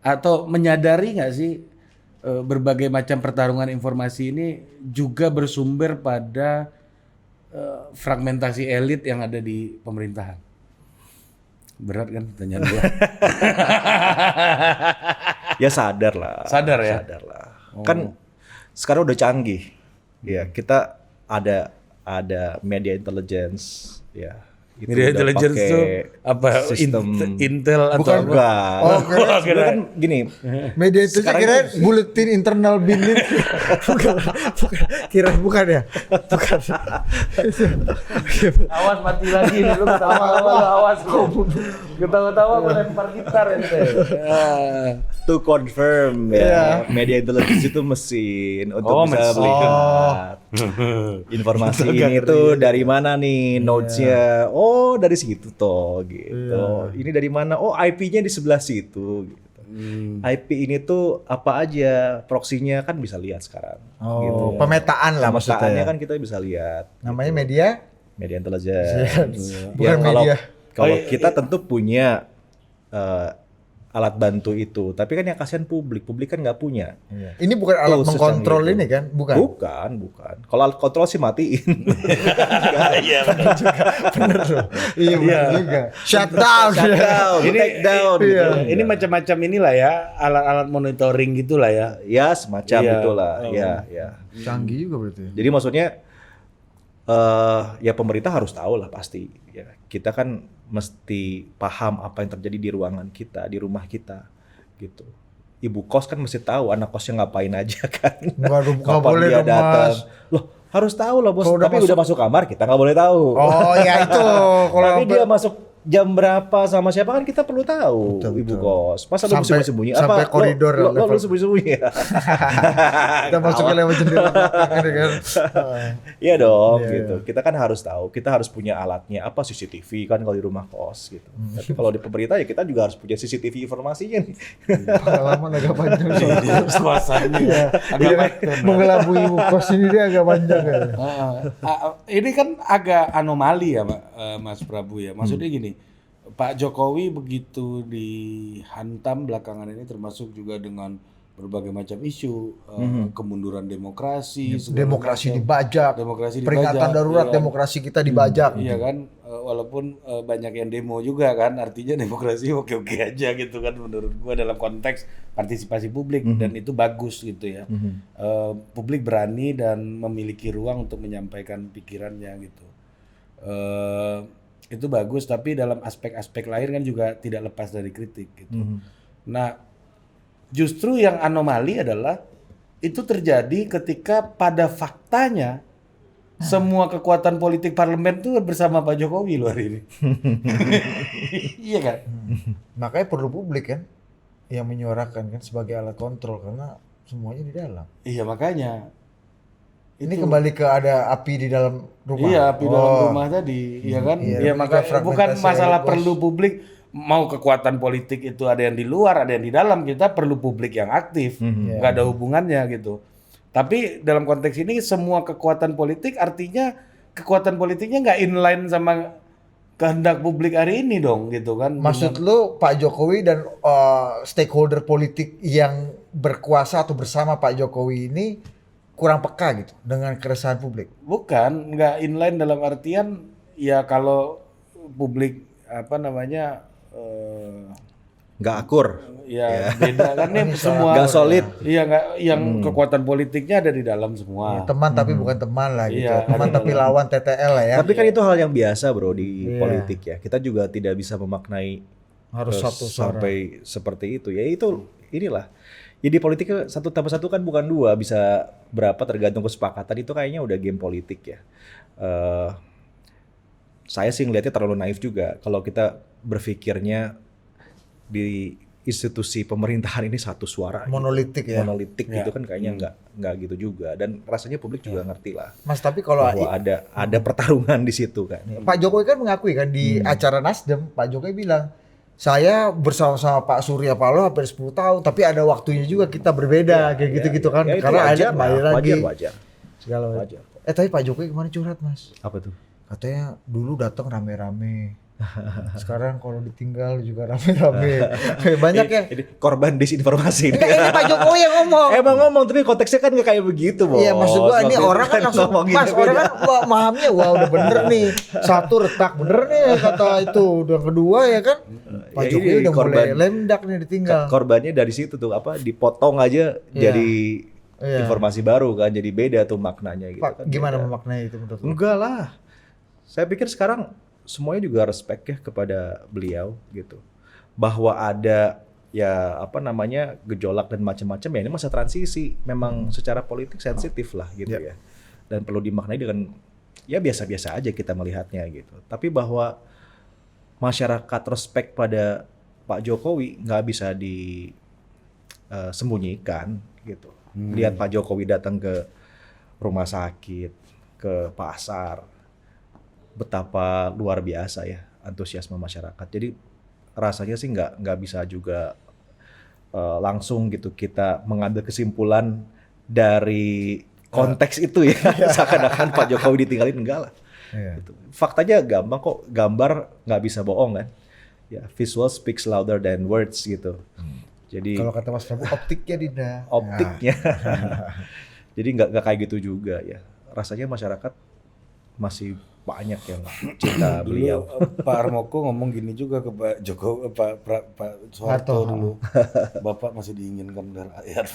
[SPEAKER 3] atau menyadari nggak sih berbagai macam pertarungan informasi ini juga bersumber pada fragmentasi elit yang ada di pemerintahan. Berat kan pertanyaan gua.
[SPEAKER 1] Ya sadar lah.
[SPEAKER 3] Sadar ya?
[SPEAKER 1] Sadar lah. Kan sekarang udah canggih. Ya, kita ada media intelligence ya. Itu
[SPEAKER 3] Media
[SPEAKER 1] udah
[SPEAKER 3] intelligence
[SPEAKER 1] pakai
[SPEAKER 3] itu apa?
[SPEAKER 1] sistem
[SPEAKER 3] Intel atau
[SPEAKER 2] Bukan,
[SPEAKER 3] apa?
[SPEAKER 1] enggak.
[SPEAKER 2] Oh,
[SPEAKER 1] Sebenarnya kan gini.
[SPEAKER 2] Media itu saya
[SPEAKER 1] Sekarang
[SPEAKER 2] kira buletin internal bin itu. bukan ya? Bukan.
[SPEAKER 3] Awas mati lagi nih, lu ketawa-tawa, awas lu. Ketawa-tawa melempar gitar ente.
[SPEAKER 1] To confirm ya, media intelligence itu mesin untuk bisa
[SPEAKER 3] mesin.
[SPEAKER 1] melihat informasi ini tuh dari mana nih nodes-nya. Oh, dari situ toh gitu. Ini dari mana? Oh, IP-nya di sebelah situ gitu. IP ini tuh apa aja, proksinya kan bisa lihat sekarang.
[SPEAKER 2] Oh,
[SPEAKER 1] gitu.
[SPEAKER 2] pemetaan lah
[SPEAKER 1] Pemetaannya
[SPEAKER 2] maksudnya.
[SPEAKER 1] kan kita bisa lihat.
[SPEAKER 2] Namanya media?
[SPEAKER 1] Media intelligence.
[SPEAKER 2] Bukan
[SPEAKER 1] kalau,
[SPEAKER 2] media.
[SPEAKER 1] Kalau kita tentu punya alat bantu itu, tapi kan yang kasihan publik kan nggak punya.
[SPEAKER 2] Ini bukan alat
[SPEAKER 1] Tools
[SPEAKER 2] mengkontrol
[SPEAKER 1] secanggih
[SPEAKER 2] ini
[SPEAKER 1] itu.
[SPEAKER 2] kan? Bukan.
[SPEAKER 1] Bukan. Kalau alat kontrol sih matiin.
[SPEAKER 3] Iya, benar juga.
[SPEAKER 2] Bener loh. Iya bener juga. Shutdown.
[SPEAKER 1] Shutdown,
[SPEAKER 3] Ini
[SPEAKER 1] take down.
[SPEAKER 2] iya.
[SPEAKER 1] gitu.
[SPEAKER 3] Ini macam-macam inilah ya, alat-alat monitoring gitulah ya.
[SPEAKER 1] Ya semacam
[SPEAKER 3] Iya.
[SPEAKER 1] itulah.
[SPEAKER 3] Oh.
[SPEAKER 1] Ya.
[SPEAKER 2] Canggih juga berarti.
[SPEAKER 1] Jadi maksudnya ya pemerintah harus tahu lah pasti. Ya, kita kan mesti paham apa yang terjadi di ruangan kita, di rumah kita, gitu. Ibu kos kan mesti tahu anak kosnya ngapain aja kan.
[SPEAKER 2] Nggak
[SPEAKER 1] Kapan
[SPEAKER 2] boleh
[SPEAKER 1] dia
[SPEAKER 2] dong,
[SPEAKER 1] datang.
[SPEAKER 2] Mas.
[SPEAKER 1] Loh harus tahu lah bos.
[SPEAKER 2] Kalau udah
[SPEAKER 1] Tapi udah masuk kamar kita nggak boleh tahu.
[SPEAKER 2] Oh ya itu. Kalau
[SPEAKER 1] Tapi dia masuk jam berapa sama siapa kan kita perlu tahu.
[SPEAKER 2] Betul,
[SPEAKER 1] Ibu
[SPEAKER 2] betul.
[SPEAKER 1] kos. Masa lu
[SPEAKER 2] Sampai-
[SPEAKER 1] sembunyi-sembunyi?
[SPEAKER 2] sampai
[SPEAKER 1] Apa
[SPEAKER 2] koridor
[SPEAKER 1] lo
[SPEAKER 2] level.
[SPEAKER 1] sembunyi-sembunyi ya?
[SPEAKER 2] kita masuknya lewat jendela belakang ini kan.
[SPEAKER 1] Iya dong
[SPEAKER 2] Iya,
[SPEAKER 1] gitu. Kita kan harus tahu, kita harus punya alatnya apa CCTV kan kalau di rumah kos gitu. Tapi kalau di pemerintah ya kita juga harus punya CCTV informasinya nih.
[SPEAKER 2] Pengalaman agak panjang soalnya.
[SPEAKER 3] Suasananya
[SPEAKER 2] Iya.
[SPEAKER 3] agak
[SPEAKER 2] Iya,
[SPEAKER 3] batin.
[SPEAKER 2] mengelabui ibu kos ini dia agak panjang ya.
[SPEAKER 3] Ini kan agak anomali ya Mas Prabu ya. Maksudnya gini, Pak Jokowi begitu dihantam belakangan ini termasuk juga dengan berbagai macam isu, kemunduran demokrasi, segala
[SPEAKER 2] Demokrasi
[SPEAKER 3] macam.
[SPEAKER 2] dibajak.
[SPEAKER 3] Demokrasi
[SPEAKER 2] Peringatan
[SPEAKER 3] dibajak,
[SPEAKER 2] darurat
[SPEAKER 3] iya kan?
[SPEAKER 2] demokrasi kita dibajak.
[SPEAKER 3] Iya kan, walaupun banyak yang demo juga kan, artinya demokrasi oke-oke aja gitu kan menurut gua dalam konteks partisipasi publik dan itu bagus gitu ya. Publik berani dan memiliki ruang untuk menyampaikan pikirannya gitu. Itu bagus, tapi dalam aspek-aspek lain kan juga tidak lepas dari kritik gitu. Nah, justru yang anomali adalah itu terjadi ketika pada faktanya semua kekuatan politik parlemen itu bersama Pak Jokowi loh hari ini. Iya kan?
[SPEAKER 2] Makanya perlu publik kan yang menyuarakan kan sebagai alat kontrol karena semuanya di dalam.
[SPEAKER 3] Iya makanya.
[SPEAKER 2] Ini kembali ke ada api di dalam rumah.
[SPEAKER 3] Iya, api dalam rumah tadi, iya kan?
[SPEAKER 2] Iya,
[SPEAKER 3] Iya
[SPEAKER 2] juga
[SPEAKER 3] makanya
[SPEAKER 2] fragmentasi
[SPEAKER 3] bukan masalah
[SPEAKER 2] elit,
[SPEAKER 3] perlu publik, mau kekuatan politik itu ada yang di luar, ada yang di dalam, kita perlu publik yang aktif, nggak ada hubungannya gitu. Tapi dalam konteks ini semua kekuatan politik artinya kekuatan politiknya nggak inline sama kehendak publik hari ini dong gitu kan?
[SPEAKER 2] Maksud lu Pak Jokowi dan stakeholder politik yang berkuasa atau bersama Pak Jokowi ini kurang peka gitu dengan keresahan publik?
[SPEAKER 3] Bukan, nggak inline dalam artian ya kalau publik apa namanya
[SPEAKER 1] Nggak akur.
[SPEAKER 3] ya beda kan nih semua
[SPEAKER 1] Nggak solid.
[SPEAKER 3] Iya nggak yang kekuatan politiknya ada di dalam semua.
[SPEAKER 2] Teman tapi bukan teman lah gitu.
[SPEAKER 3] Iya,
[SPEAKER 2] Teman
[SPEAKER 3] ada
[SPEAKER 2] tapi lawan TTL lah ya.
[SPEAKER 1] Tapi kan itu hal yang biasa bro di politik ya. Kita juga tidak bisa memaknai
[SPEAKER 2] Harus satu suara.
[SPEAKER 1] sampai seperti itu. Ya itu inilah. Jadi politiknya satu tambah satu kan bukan dua, bisa berapa tergantung kesepakatan, itu kayaknya udah game politik ya. Saya sih ngelihatnya terlalu naif juga kalau kita berpikirnya di institusi pemerintahan ini satu suara
[SPEAKER 2] Monolitik
[SPEAKER 1] gitu.
[SPEAKER 2] ya.
[SPEAKER 1] Monolitik gitu kan kayaknya nggak gitu juga, dan rasanya publik juga ngerti lah
[SPEAKER 2] Mas, tapi kalau
[SPEAKER 1] bahwa ada pertarungan di situ kan.
[SPEAKER 2] Pak Jokowi kan mengakui kan di acara Nasdem, Pak Jokowi bilang, saya bersama-sama Pak Surya Paloh hampir 10 tahun, tapi ada waktunya juga kita berbeda, kayak gitu-gitu kan.
[SPEAKER 1] Ya, itu
[SPEAKER 2] karena ada
[SPEAKER 1] wajar
[SPEAKER 2] kembali
[SPEAKER 1] lah,
[SPEAKER 2] lagi.
[SPEAKER 1] wajar.
[SPEAKER 2] Segala macam.
[SPEAKER 1] Wajar.
[SPEAKER 2] Tapi Pak Jokowi kemarin curhat, Mas.
[SPEAKER 1] Apa tuh?
[SPEAKER 2] Katanya dulu datang rame-rame. Sekarang kalau ditinggal juga rame-rame. Banyak ya.
[SPEAKER 1] Ini korban disinformasi.
[SPEAKER 2] Enggak, ini Pak Jokowi yang ngomong.
[SPEAKER 1] Emang ngomong, tapi konteksnya kan nggak kayak begitu, Bos.
[SPEAKER 2] Iya, maksud gua ini
[SPEAKER 1] Maksudnya
[SPEAKER 2] orang kan langsung,
[SPEAKER 1] ngomongin
[SPEAKER 2] Mas, orang kan mahamnya, wah udah bener nih. Satu retak bener nih kata itu. Udah kedua ya kan, Pak
[SPEAKER 1] Ya,
[SPEAKER 2] Jokowi
[SPEAKER 1] ini
[SPEAKER 2] udah mulai
[SPEAKER 1] korban-
[SPEAKER 2] lemdak nih ditinggal.
[SPEAKER 1] Korbannya dari situ tuh, apa, dipotong aja
[SPEAKER 2] Iya.
[SPEAKER 1] jadi
[SPEAKER 2] Iya.
[SPEAKER 1] informasi baru kan, jadi beda tuh maknanya gitu
[SPEAKER 2] Pak,
[SPEAKER 1] kan.
[SPEAKER 2] gimana
[SPEAKER 1] beda.
[SPEAKER 2] memaknai itu menurut lu?
[SPEAKER 1] Enggak lah. Saya pikir sekarang semuanya juga respect ya kepada beliau gitu. Bahwa ada ya apa namanya gejolak dan macam-macam, ya ini masa transisi. Memang secara politik sensitif lah gitu ya. Dan perlu dimaknai dengan ya biasa-biasa aja kita melihatnya gitu. Tapi bahwa masyarakat respect pada Pak Jokowi nggak bisa disembunyikan gitu. Lihat Pak Jokowi datang ke rumah sakit, ke pasar, betapa luar biasa ya antusiasme masyarakat. Jadi rasanya sih nggak bisa juga langsung gitu kita mengambil kesimpulan dari konteks itu ya, seakan-akan Pak Jokowi ditinggalin, enggak lah.
[SPEAKER 2] Iya.
[SPEAKER 1] Gitu. Faktanya gampang kok, gambar nggak bisa bohong kan. Ya, visual speaks louder than words gitu. Jadi
[SPEAKER 2] Kalau kata Mas Prabu, optiknya Dinda.
[SPEAKER 1] optiknya. Jadi nggak kayak gitu juga ya. Rasanya masyarakat masih banyak yang cinta beliau.
[SPEAKER 3] Dulu Pak Armoko ngomong gini juga ke Pak Jokowi, Pak Soeharto
[SPEAKER 2] Harto.
[SPEAKER 3] dulu. Bapak masih diinginkan oleh rakyat.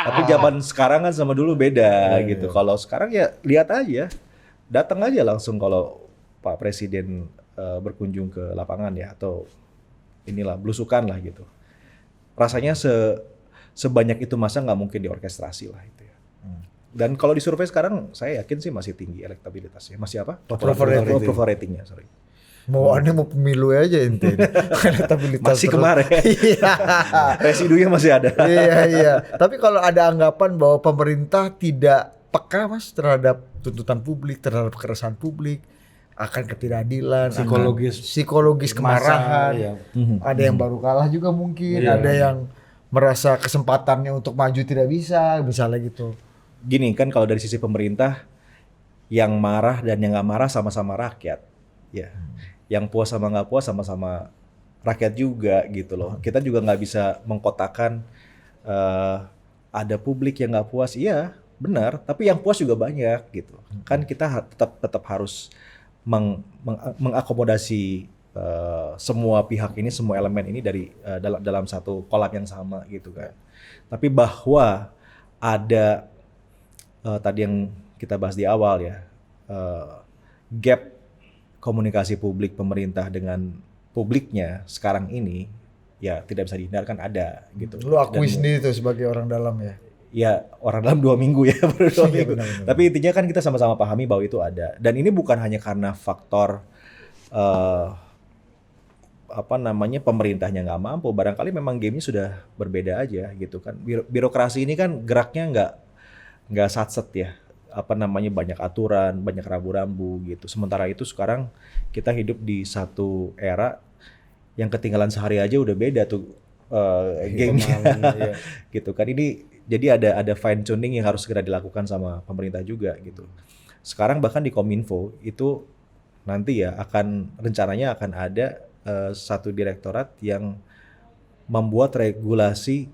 [SPEAKER 1] Tapi zaman sekarang kan sama dulu beda gitu. Kalau sekarang ya lihat aja, datang aja langsung kalau Pak Presiden berkunjung ke lapangan ya, atau inilah belusukan lah gitu. Rasanya sebanyak itu masa nggak mungkin diorkestrasi lah itu ya. Dan kalau di survei sekarang saya yakin sih masih tinggi elektabilitasnya. Masih apa? Approval ratingnya, sorry.
[SPEAKER 2] Mau aneh mau pemilu aja ente. Elektabilitas
[SPEAKER 1] Masih
[SPEAKER 2] terus.
[SPEAKER 1] kemarin.
[SPEAKER 2] Iya.
[SPEAKER 1] Residunya masih ada.
[SPEAKER 2] Iya. Tapi kalau ada anggapan bahwa pemerintah tidak peka, Mas, terhadap tuntutan publik, terhadap keresahan publik, akan ketidakadilan, psikologis kemarahan.
[SPEAKER 3] Iya.
[SPEAKER 2] Ada yang baru kalah juga mungkin,
[SPEAKER 3] Iya.
[SPEAKER 2] ada yang merasa kesempatannya untuk maju tidak bisa, misalnya gitu.
[SPEAKER 1] Gini kan, kalau dari sisi pemerintah, yang marah dan yang nggak marah sama-sama rakyat, ya. Yang puas sama nggak puas sama-sama rakyat juga gitu loh. Kita juga nggak bisa mengkotakan ada publik yang nggak puas, iya benar. Tapi yang puas juga banyak gitu. Kan kita tetap harus mengakomodasi semua pihak ini, semua elemen ini dari dalam satu kolam yang sama gitu kan. Tapi bahwa ada tadi yang kita bahas di awal ya, gap komunikasi publik pemerintah dengan publiknya sekarang ini ya tidak bisa dihindarkan, ada gitu.
[SPEAKER 2] Lu akui
[SPEAKER 1] Dan
[SPEAKER 2] sendiri tuh sebagai orang dalam ya.
[SPEAKER 1] ya orang dalam 2 minggu ya, baru 2
[SPEAKER 2] Iya,
[SPEAKER 1] minggu.
[SPEAKER 2] benar.
[SPEAKER 1] Tapi intinya kan kita sama-sama pahami bahwa itu ada, dan ini bukan hanya karena faktor apa namanya pemerintahnya nggak mampu, barangkali memang gamenya sudah berbeda aja gitu kan. Birokrasi ini kan geraknya nggak satset ya, apa namanya banyak aturan, banyak rambu-rambu gitu. Sementara itu sekarang kita hidup di satu era yang ketinggalan sehari aja udah beda tuh gamenya gitu kan. Ini jadi ada fine tuning yang harus segera dilakukan sama pemerintah juga gitu. Sekarang bahkan di Kominfo itu nanti ya rencananya akan ada satu direktorat yang membuat regulasi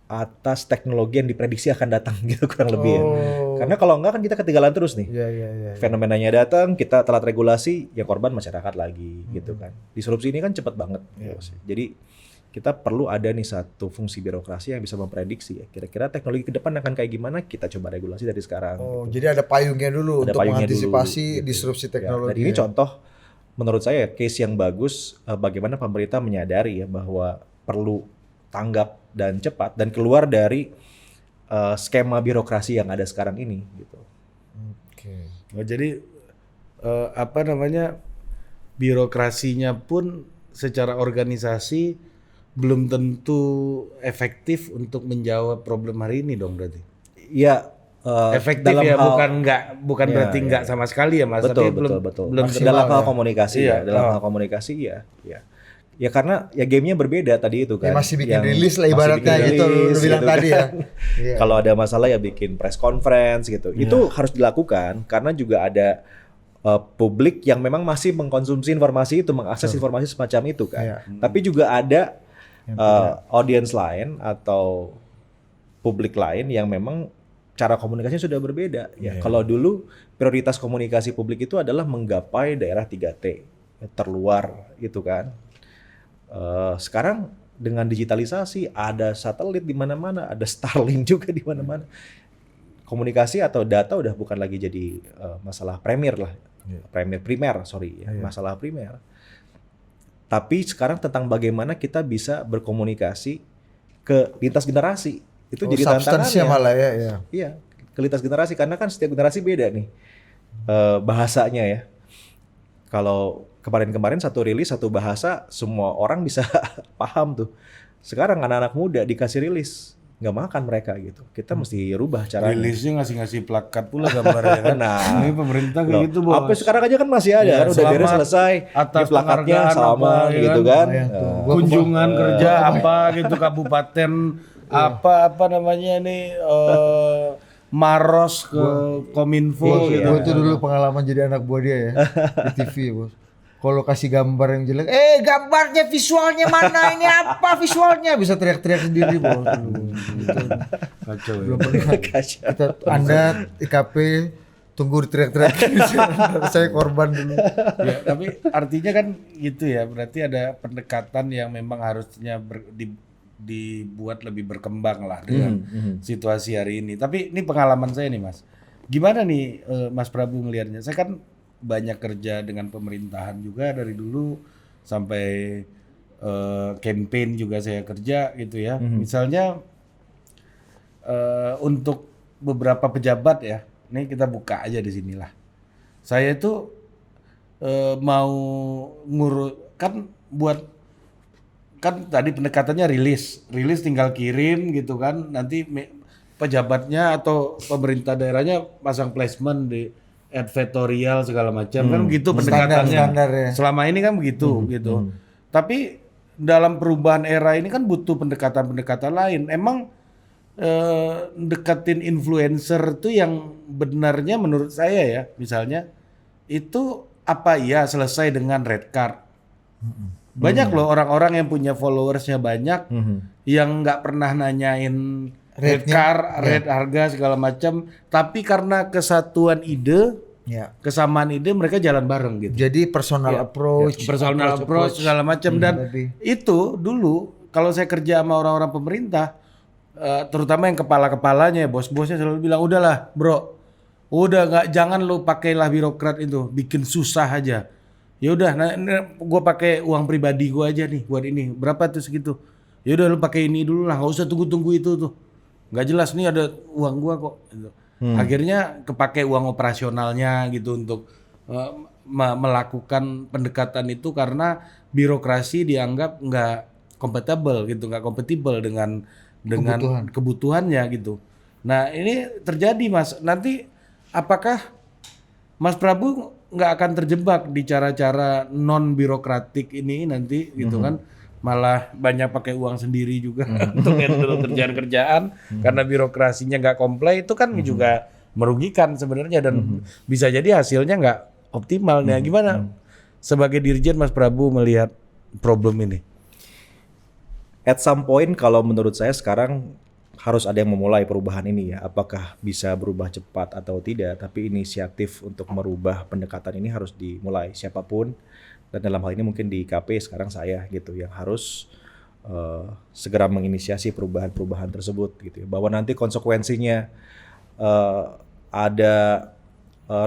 [SPEAKER 1] atas teknologi yang diprediksi akan datang gitu, kurang lebih ya. Karena kalau enggak kan kita ketinggalan terus nih.
[SPEAKER 2] Iya.
[SPEAKER 1] Fenomenanya datang, kita telat regulasi, ya korban masyarakat lagi gitu kan. Disrupsi ini kan cepat banget. Gitu. Jadi kita perlu ada nih satu fungsi birokrasi yang bisa memprediksi ya. Kira-kira teknologi ke depan akan kayak gimana, kita coba regulasi dari sekarang.
[SPEAKER 2] Oh,
[SPEAKER 1] gitu.
[SPEAKER 2] jadi ada payungnya dulu
[SPEAKER 1] Ada
[SPEAKER 2] untuk
[SPEAKER 1] payungnya
[SPEAKER 2] mengantisipasi
[SPEAKER 1] dulu, gitu.
[SPEAKER 2] disrupsi
[SPEAKER 1] Ya,
[SPEAKER 2] teknologi.
[SPEAKER 1] dan ini contoh menurut saya case yang bagus bagaimana pemerintah menyadari ya bahwa perlu tanggap dan cepat dan keluar dari skema birokrasi yang ada sekarang ini gitu.
[SPEAKER 2] Oke.
[SPEAKER 3] Oh, jadi birokrasinya pun secara organisasi belum tentu efektif untuk menjawab problem hari ini dong berarti.
[SPEAKER 1] Iya,
[SPEAKER 3] Efektif
[SPEAKER 1] dalam
[SPEAKER 3] ya,
[SPEAKER 1] hal,
[SPEAKER 3] bukan
[SPEAKER 1] Ya,
[SPEAKER 3] berarti
[SPEAKER 1] ya,
[SPEAKER 3] nggak
[SPEAKER 1] ya.
[SPEAKER 3] sama sekali ya Mas, tapi
[SPEAKER 1] betul.
[SPEAKER 3] belum
[SPEAKER 1] Dalam hal
[SPEAKER 2] ya.
[SPEAKER 1] komunikasi
[SPEAKER 3] Iya,
[SPEAKER 1] ya, dalam hal komunikasi ya. Ya karena ya gamenya berbeda tadi itu
[SPEAKER 2] Ya
[SPEAKER 1] kan.
[SPEAKER 2] masih bikin
[SPEAKER 1] Yang
[SPEAKER 2] rilis lah
[SPEAKER 1] masih
[SPEAKER 2] ibaratnya
[SPEAKER 1] bikin
[SPEAKER 2] gitu lu
[SPEAKER 1] rilis
[SPEAKER 2] bilang
[SPEAKER 1] gitu
[SPEAKER 2] tadi
[SPEAKER 1] kan.
[SPEAKER 2] ya. Iya.
[SPEAKER 1] Kalau ada masalah ya bikin press conference gitu. Itu harus dilakukan karena juga ada publik yang memang masih mengkonsumsi informasi itu, mengakses informasi semacam itu kan.
[SPEAKER 2] Iya.
[SPEAKER 1] Tapi juga ada audience lain atau publik lain yang memang cara komunikasinya sudah berbeda. Ya, kalau dulu prioritas komunikasi publik itu adalah menggapai daerah 3T terluar itu kan. Sekarang dengan digitalisasi ada satelit di mana-mana, ada Starlink juga di mana-mana. Komunikasi atau data udah bukan lagi jadi masalah primer, masalah primer. Tapi sekarang tentang bagaimana kita bisa berkomunikasi ke lintas generasi. Itu jadi
[SPEAKER 2] substansinya
[SPEAKER 1] tantangannya.
[SPEAKER 2] malah ya.
[SPEAKER 1] Iya, ke lintas generasi karena kan setiap generasi beda nih bahasanya ya. Kalau kemarin-kemarin satu rilis satu bahasa semua orang bisa paham tuh. Sekarang anak-anak muda dikasih rilis nggak makan mereka gitu. Kita mesti rubah caranya.
[SPEAKER 3] rilisnya ngasih plakat pula gambarnya kan.
[SPEAKER 1] Nah,
[SPEAKER 3] ini pemerintah kayak
[SPEAKER 1] Loh,
[SPEAKER 3] gitu bos.
[SPEAKER 1] apa sekarang aja kan masih ada
[SPEAKER 3] Ya,
[SPEAKER 1] kan udah beres
[SPEAKER 3] selamat
[SPEAKER 1] selesai.
[SPEAKER 3] atas
[SPEAKER 1] Di plakatnya
[SPEAKER 3] penghargaan
[SPEAKER 1] sama
[SPEAKER 3] apa, ya
[SPEAKER 1] gitu
[SPEAKER 3] kan?
[SPEAKER 1] kan.
[SPEAKER 2] Lumayan tuh. Gua
[SPEAKER 3] Kunjungan kerja apa gitu kabupaten apa namanya nih Maros ke Kominfo gitu.
[SPEAKER 2] Gue tuh dulu pengalaman jadi anak buah dia ya di TV bos. Kalau kasih gambar yang jelek, gambarnya visualnya mana ini apa visualnya bisa teriak-teriak sendiri bos. Gitu.
[SPEAKER 3] Kacau ya.
[SPEAKER 2] Belum pernah kita Anda IKP tunggu teriak-teriak saya korban dulu.
[SPEAKER 3] Ya, tapi artinya kan gitu ya, berarti ada pendekatan yang memang harusnya dibuat lebih berkembang lah dengan situasi hari ini. Tapi ini pengalaman saya nih Mas. Gimana nih Mas Prabu ngelihatnya? Saya kan banyak kerja dengan pemerintahan juga dari dulu sampai campaign juga saya kerja gitu ya. Misalnya untuk beberapa pejabat ya, ini kita buka aja di sinilah. Saya itu mau ngurus kan tadi pendekatannya rilis tinggal kirim gitu kan, nanti pejabatnya atau pemerintah daerahnya pasang placement di advertorial segala macam kan begitu pendekatannya.
[SPEAKER 2] Standar ya.
[SPEAKER 3] Selama ini kan begitu gitu. Tapi dalam perubahan era ini kan butuh pendekatan-pendekatan lain. Emang deketin influencer tuh yang benarnya menurut saya ya, misalnya itu apa ya selesai dengan red card. Banyak loh orang-orang yang punya followersnya banyak yang nggak pernah nanyain red card, red harga segala macam, tapi karena kesatuan ide, kesamaan ide mereka jalan bareng gitu.
[SPEAKER 2] Jadi personal approach
[SPEAKER 3] segala macam dan itu dulu kalau saya kerja sama orang-orang pemerintah, terutama yang kepala-kepalanya, bos-bosnya selalu bilang udahlah bro, jangan lu pakailah birokrat itu, bikin susah aja. Ya udah, gue pakai uang pribadi gue aja nih buat ini. Berapa tuh segitu? Ya udah lu pakai ini dulu lah, nggak usah tunggu-tunggu itu tuh. Nggak jelas nih ada uang gue kok. Gitu. Akhirnya kepake uang operasionalnya gitu untuk melakukan pendekatan itu karena birokrasi dianggap nggak kompatibel gitu, nggak kompatibel dengan kebutuhannya gitu. Nah ini terjadi Mas. Nanti apakah Mas Prabu nggak akan terjebak di cara-cara non birokratik ini nanti gitu kan, malah banyak pakai uang sendiri juga untuk handle kerjaan-kerjaan karena birokrasinya nggak komplei, itu kan juga merugikan sebenarnya dan bisa jadi hasilnya nggak optimal. Nah gimana sebagai dirjen Mas Prabu melihat problem ini?
[SPEAKER 1] At some point kalau menurut saya sekarang harus ada yang memulai perubahan ini ya. Apakah bisa berubah cepat atau tidak, tapi inisiatif untuk merubah pendekatan ini harus dimulai siapapun. Dan dalam hal ini mungkin di KP sekarang saya gitu yang harus segera menginisiasi perubahan-perubahan tersebut gitu ya. Bahwa nanti konsekuensinya ada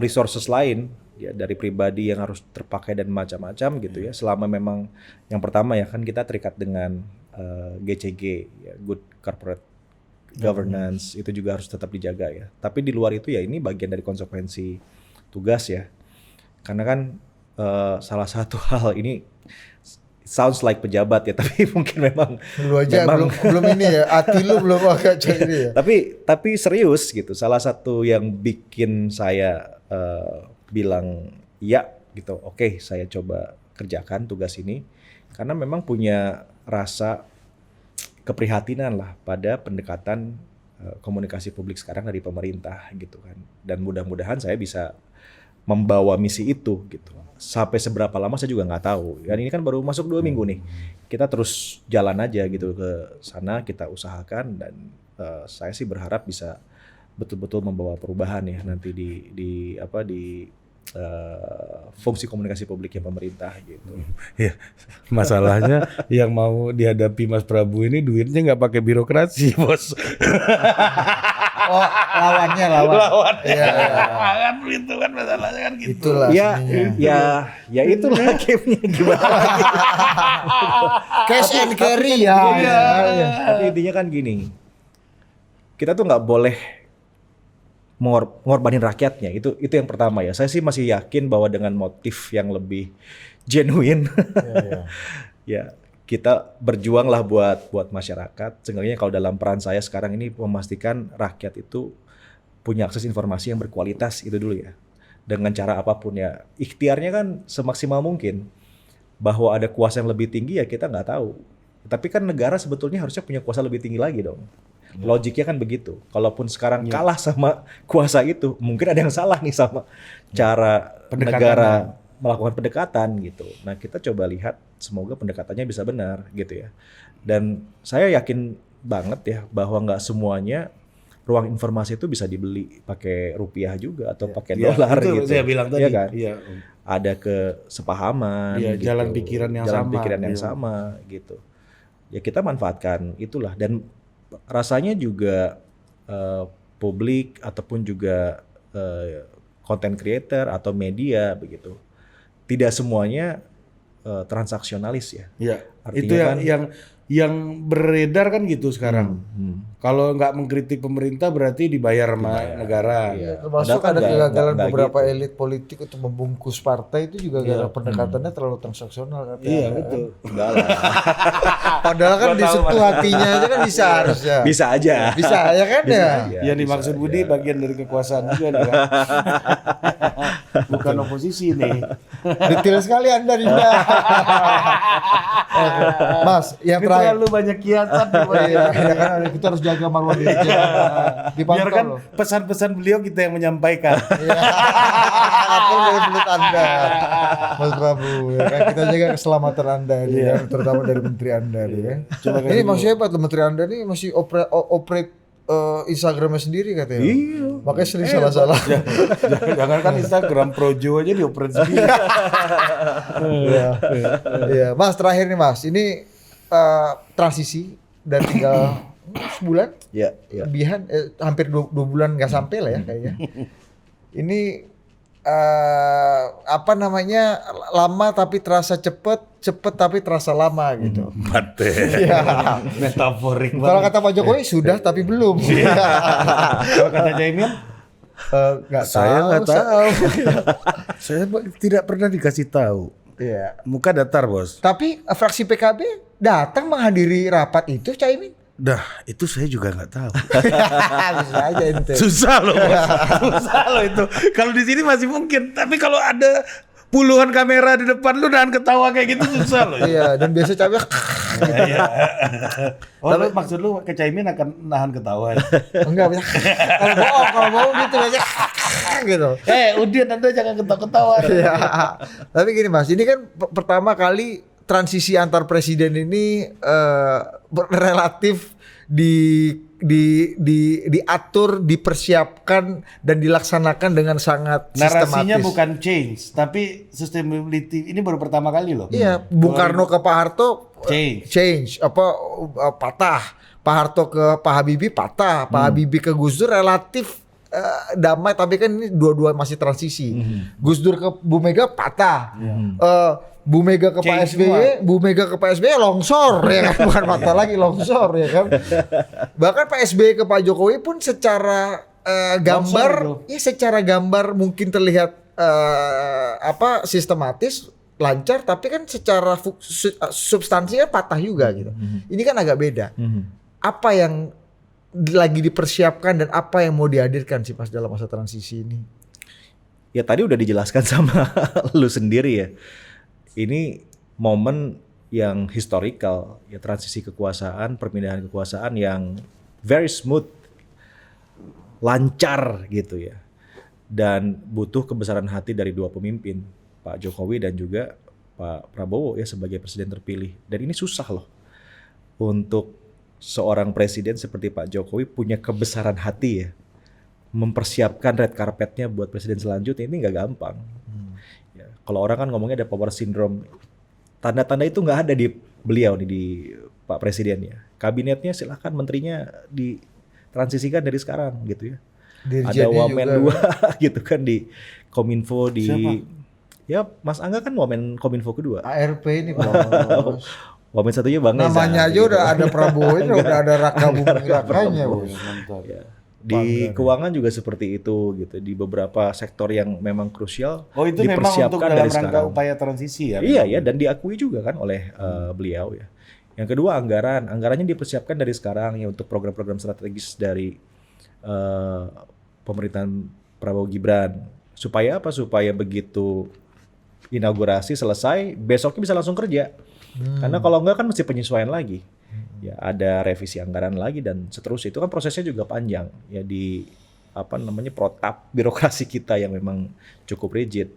[SPEAKER 1] resources lain ya dari pribadi yang harus terpakai dan macam-macam gitu ya. Selama memang yang pertama ya kan kita terikat dengan GCG ya, Good Corporate Governance itu juga harus tetap dijaga ya. Tapi di luar itu ya ini bagian dari konsekuensi tugas ya. Karena kan salah satu hal ini sounds like pejabat ya, tapi mungkin memang
[SPEAKER 2] Lu aja belum ini ya, hati lu belum agak ini ya.
[SPEAKER 1] Tapi serius gitu. Salah satu yang bikin saya bilang ya gitu, oke, saya coba kerjakan tugas ini karena memang punya rasa keprihatinan lah pada pendekatan komunikasi publik sekarang dari pemerintah gitu kan. Dan mudah-mudahan saya bisa membawa misi itu gitu. Sampai seberapa lama saya juga nggak tahu. Dan ini kan baru masuk 2 minggu nih. Kita terus jalan aja gitu ke sana, kita usahakan dan saya sih berharap bisa betul-betul membawa perubahan ya nanti di fungsi komunikasi publiknya pemerintah gitu.
[SPEAKER 3] Ya, masalahnya yang mau dihadapi Mas Prabu ini duitnya nggak pakai birokrasi, Bos.
[SPEAKER 2] Oh, lawannya. Iya.
[SPEAKER 3] Kan itu kan masalahnya kan gitu.
[SPEAKER 2] Itulah seninya.
[SPEAKER 1] Ya itulah gamenya gimana lagi.
[SPEAKER 2] Cash and carry ya.
[SPEAKER 1] Tapi intinya kan gini, kita tuh nggak boleh ngorbanin rakyatnya. Itu yang pertama ya. Saya sih masih yakin bahwa dengan motif yang lebih genuine, ya kita berjuanglah buat masyarakat. Seenggaknya kalau dalam peran saya sekarang ini memastikan rakyat itu punya akses informasi yang berkualitas itu dulu ya. Dengan cara apapun ya. Ikhtiarnya kan semaksimal mungkin. Bahwa ada kuasa yang lebih tinggi ya kita nggak tahu. Tapi kan negara sebetulnya harusnya punya kuasa lebih tinggi lagi dong. Logiknya kan begitu. Kalaupun sekarang kalah sama kuasa itu, mungkin ada yang salah nih sama cara negara melakukan pendekatan gitu. Nah kita coba lihat, semoga pendekatannya bisa benar gitu ya. Dan saya yakin banget ya bahwa nggak semuanya ruang informasi itu bisa dibeli pakai rupiah juga atau pakai dolar
[SPEAKER 3] itu
[SPEAKER 1] gitu.
[SPEAKER 3] Saya bilang tadi.
[SPEAKER 1] Iya kan?
[SPEAKER 3] Iya.
[SPEAKER 1] Ada kesepahaman, gitu.
[SPEAKER 3] Jalan pikiran yang
[SPEAKER 1] sama gitu. Ya kita manfaatkan itulah dan rasanya juga publik ataupun juga content creator atau media begitu tidak semuanya transaksionalis ya.
[SPEAKER 3] Iya.
[SPEAKER 1] Artinya
[SPEAKER 3] Itu
[SPEAKER 1] kan,
[SPEAKER 3] yang beredar kan gitu sekarang. Kalau nggak mengkritik pemerintah berarti dibayar sama negara.
[SPEAKER 2] Iya, termasuk
[SPEAKER 1] Padahal
[SPEAKER 2] ada
[SPEAKER 1] kan
[SPEAKER 2] kegagalan
[SPEAKER 1] nggak
[SPEAKER 2] beberapa
[SPEAKER 1] gitu.
[SPEAKER 2] elit politik untuk membungkus partai itu juga gara pendekatannya terlalu transaksional katanya.
[SPEAKER 3] Iya betul.
[SPEAKER 1] enggak lah.
[SPEAKER 2] Padahal kan disentuh hatinya aja kan bisa harusnya.
[SPEAKER 1] Bisa aja.
[SPEAKER 2] Bisa ya kan
[SPEAKER 1] Bisa
[SPEAKER 2] ya.
[SPEAKER 1] aja.
[SPEAKER 3] Yang dimaksud
[SPEAKER 1] bisa
[SPEAKER 3] Budi
[SPEAKER 1] aja.
[SPEAKER 3] bagian dari kekuasaan juga nih kan. Bukan oposisi nih.
[SPEAKER 2] Detail sekali Anda Dinda. Oke. Mas, yang
[SPEAKER 3] Ini
[SPEAKER 2] terakhir.
[SPEAKER 3] terlalu banyak kiasan nih, Bos.
[SPEAKER 2] Iya, ya kan kita harus jaga marwah diri. Dipantau
[SPEAKER 3] Biarkan
[SPEAKER 2] loh.
[SPEAKER 3] pesan-pesan beliau kita yang menyampaikan.
[SPEAKER 2] Iya. Apa dari mulut Anda, Mas Prabu? Ya kan kita jaga keselamatan Anda nih, kan, terutama dari menteri Anda nih kan. Ini masih hebat loh menteri Anda nih masih operate Instagramnya sendiri katanya.
[SPEAKER 1] Iya.
[SPEAKER 2] Makanya sering salah-salah.
[SPEAKER 3] Jangan kan Instagram Projo aja dioperate sendiri.
[SPEAKER 2] Iya, Mas terakhir nih Mas, ini transisi dan tinggal sebulan,
[SPEAKER 1] Ya, ya.
[SPEAKER 2] lebihan, hampir 2 bulan nggak sampai lah ya kayaknya. Ini apa namanya lama tapi terasa cepet tapi terasa lama gitu.
[SPEAKER 3] Mate.
[SPEAKER 2] Iya.
[SPEAKER 3] Metaforik
[SPEAKER 2] Kalau
[SPEAKER 3] banget.
[SPEAKER 2] kata Pak Jokowi sudah tapi belum.
[SPEAKER 3] Kalau kata Caimin,
[SPEAKER 2] Nggak
[SPEAKER 3] saya
[SPEAKER 2] tahu.
[SPEAKER 3] nggak tahu. Saya tidak pernah dikasih tahu.
[SPEAKER 2] Iya.
[SPEAKER 3] Muka datar, Bos.
[SPEAKER 2] Tapi fraksi PKB datang menghadiri rapat itu Caimin.
[SPEAKER 3] Dah, itu saya juga nggak tahu.
[SPEAKER 2] Bisa aja ente.
[SPEAKER 3] Susah loh, Bos. Susah loh itu. Kalau di sini masih mungkin, tapi kalau ada puluhan kamera di depan lu dan ketawa kayak gitu susah loh.
[SPEAKER 2] Iya, dan biasa cabai
[SPEAKER 3] Oh, lu, maksud lu ke Caimin akan nahan ketawa?
[SPEAKER 2] enggak bisa. Kalau bohong gitu biasa gitu.
[SPEAKER 3] Udin, Anda jangan ketawa-ketawa.
[SPEAKER 2] Iya. Tapi gini Mas, ini kan pertama kali transisi antar presiden ini relatif diatur, dipersiapkan dan dilaksanakan dengan sangat
[SPEAKER 3] Narasinya
[SPEAKER 2] sistematis.
[SPEAKER 3] bukan change, tapi sustainability ini baru pertama kali loh.
[SPEAKER 2] Iya, Bung Karno ke Pak Harto
[SPEAKER 3] Change.
[SPEAKER 2] patah. Pak Harto ke Pak Habibie patah, Pak Habibie ke Gus Dur relatif damai, tapi kan ini dua-dua masih transisi. Gus Dur ke Bu Mega patah. Bu Mega ke Pak
[SPEAKER 3] Change
[SPEAKER 2] SBY,
[SPEAKER 3] semua.
[SPEAKER 2] Bu Mega ke Pak SBY longsor ya kan, bukan patah lagi longsor ya kan. Bahkan Pak SBY ke Pak Jokowi pun secara gambar, ya secara gambar mungkin terlihat sistematis, lancar, tapi kan secara substansinya patah juga gitu. Ini kan agak beda. Apa yang lagi dipersiapkan dan apa yang mau dihadirkan sih pas dalam masa transisi ini?
[SPEAKER 1] Ya tadi udah dijelaskan sama lu sendiri ya. Ini momen yang historical, ya transisi kekuasaan, perpindahan kekuasaan yang very smooth, lancar gitu ya. Dan butuh kebesaran hati dari dua pemimpin, Pak Jokowi dan juga Pak Prabowo ya sebagai presiden terpilih. Dan ini susah loh untuk seorang presiden seperti Pak Jokowi punya kebesaran hati ya, mempersiapkan red carpetnya buat presiden selanjutnya, ini nggak gampang. Ya, kalau orang kan ngomongnya ada power syndrome, tanda-tanda itu nggak ada di beliau nih, di Pak Presiden ya. Kabinetnya silahkan menterinya ditransisikan dari sekarang gitu ya. Ada Wamen 2 gitu kan di Kominfo di.
[SPEAKER 3] Siapa?
[SPEAKER 1] Ya Mas Angga kan Wamen Kominfo kedua.
[SPEAKER 2] ARP ini Bos.
[SPEAKER 1] Wamen satunya Bang Neza.
[SPEAKER 2] Namanya aja
[SPEAKER 1] gitu.
[SPEAKER 2] udah ada Prabowo ini udah ada Raka Buming Rakanya Bos.
[SPEAKER 1] Ya. Di keuangan juga seperti itu gitu, di beberapa sektor yang memang krusial.
[SPEAKER 3] Oh itu memang untuk dalam
[SPEAKER 1] dari
[SPEAKER 3] rangka
[SPEAKER 1] sekarang.
[SPEAKER 3] upaya transisi ya?
[SPEAKER 1] Iya ya, dan diakui juga kan oleh beliau ya. Yang kedua anggarannya dipersiapkan dari sekarang ya untuk program-program strategis dari pemerintahan Prabowo Gibran. Supaya apa? Supaya begitu inaugurasi selesai, besoknya bisa langsung kerja. Karena kalau enggak kan mesti penyesuaian lagi. Ya ada revisi anggaran lagi dan seterusnya. Itu kan prosesnya juga panjang ya di protap birokrasi kita yang memang cukup rigid.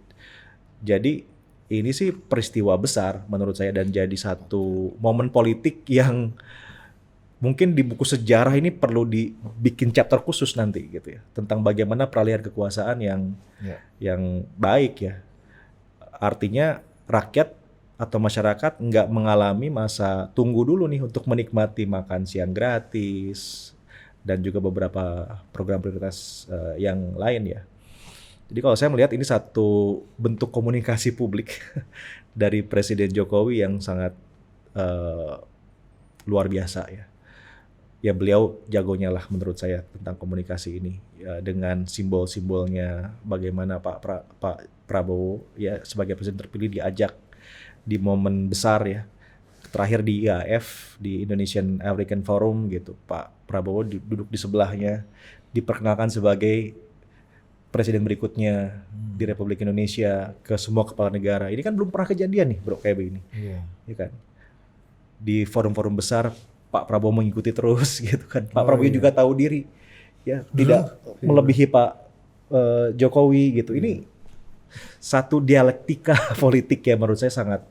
[SPEAKER 1] Jadi ini sih peristiwa besar menurut saya dan jadi satu momen politik yang mungkin di buku sejarah ini perlu dibikin chapter khusus nanti gitu ya, tentang bagaimana peralihan kekuasaan yang baik ya. Artinya rakyat atau masyarakat nggak mengalami masa tunggu dulu nih untuk menikmati makan siang gratis dan juga beberapa program prioritas yang lain ya. Jadi kalau saya melihat ini satu bentuk komunikasi publik dari Presiden Jokowi yang sangat luar biasa ya. Ya beliau jagonya lah menurut saya tentang komunikasi ini ya, dengan simbol-simbolnya bagaimana Pak Prabowo ya sebagai presiden terpilih diajak di momen besar ya, terakhir di IAF, di Indonesian African Forum gitu, Pak Prabowo duduk di sebelahnya, diperkenalkan sebagai presiden berikutnya di Republik Indonesia ke semua kepala negara. Ini kan belum pernah kejadian nih bro kayak begini. Ya kan? Di forum-forum besar Pak Prabowo mengikuti terus gitu kan. Pak Prabowo juga tahu diri ya, tidak melebihi Pak Jokowi gitu. Ini satu dialektika politik ya menurut saya sangat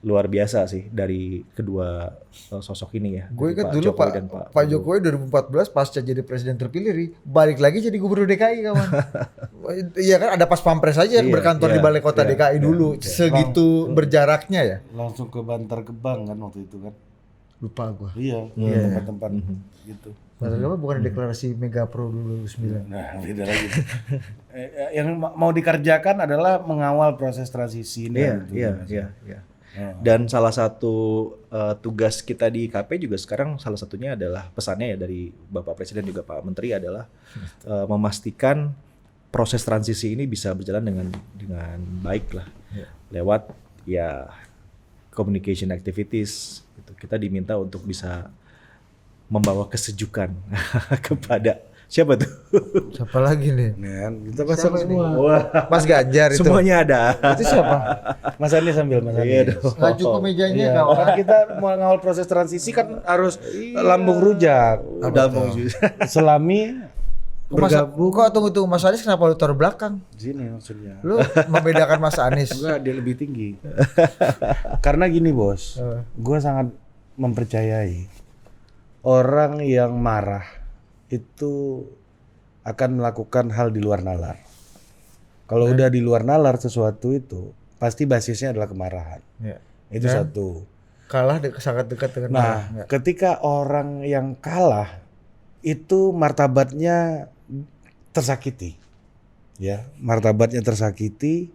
[SPEAKER 1] luar biasa sih dari kedua sosok ini ya.
[SPEAKER 2] Gue ingat
[SPEAKER 1] Pak
[SPEAKER 2] dulu
[SPEAKER 1] Jokowi dan
[SPEAKER 2] Pak Jokowi 2014 pasca jadi presiden terpilih, balik lagi jadi gubernur DKI kawan. Iya kan ada pas pampres aja yang berkantor di balai kota DKI dulu, segitu berjaraknya ya.
[SPEAKER 3] Langsung ke Bantar Gebang kan waktu itu kan?
[SPEAKER 2] Lupa gue.
[SPEAKER 3] Iya, tempat-tempat gitu.
[SPEAKER 2] Padahal bukan deklarasi Mega Pro 2009.
[SPEAKER 3] Nah beda lagi. Yang mau dikerjakan adalah mengawal proses transisi ini.
[SPEAKER 1] Iya. Dan salah satu tugas kita di IKP juga sekarang salah satunya adalah pesannya ya dari Bapak Presiden juga Pak Menteri adalah memastikan proses transisi ini bisa berjalan dengan baik lah lewat ya communication activities. Gitu. Kita diminta untuk bisa membawa kesejukan kepada siapa tuh?
[SPEAKER 2] Siapa lagi nih?
[SPEAKER 3] Kita pasang semua.
[SPEAKER 2] Mas Ganjar itu.
[SPEAKER 1] Semuanya ada.
[SPEAKER 2] Itu siapa?
[SPEAKER 3] Mas Anies sambil Mas Anies.
[SPEAKER 1] Iya dong.
[SPEAKER 2] Laju ke mejanya kawan.
[SPEAKER 3] Kan kita mau ngawal proses transisi kan harus lambung rujak.
[SPEAKER 1] Lambung
[SPEAKER 3] Selami bergabung.
[SPEAKER 2] Kok tunggu Mas Anies kenapa lu taruh belakang?
[SPEAKER 3] Sini maksudnya.
[SPEAKER 2] Lu membedakan Mas Anies.
[SPEAKER 3] Enggak, dia lebih tinggi. Karena gini bos, gue sangat mempercayai orang yang marah itu akan melakukan hal di luar nalar. Kalau udah di luar nalar sesuatu itu pasti basisnya adalah kemarahan. Itu satu.
[SPEAKER 2] Kalah sangat dekat dengan
[SPEAKER 3] marah. Ketika orang yang kalah itu martabatnya tersakiti, ya martabatnya tersakiti,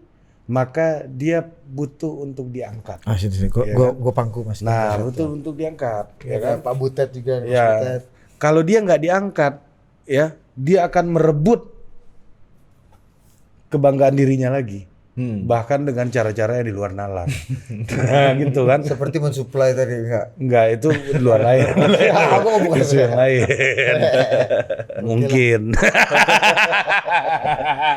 [SPEAKER 3] maka dia butuh untuk diangkat.
[SPEAKER 2] Sini gua,
[SPEAKER 3] Ya
[SPEAKER 2] gua pangku Mas.
[SPEAKER 3] Nah, butuh untuk diangkat, ya kan?
[SPEAKER 2] Pak Butet juga. Mas
[SPEAKER 3] Ya,
[SPEAKER 2] Butet.
[SPEAKER 3] kalau dia nggak diangkat, ya dia akan merebut kebanggaan dirinya lagi. Bahkan dengan cara-cara yang di luar nalar. Nah, gitu kan.
[SPEAKER 2] Seperti mensuplai tadi enggak?
[SPEAKER 3] Enggak, itu di luar lain.
[SPEAKER 2] Aku bukan
[SPEAKER 3] Isu yang lain. Mungkin.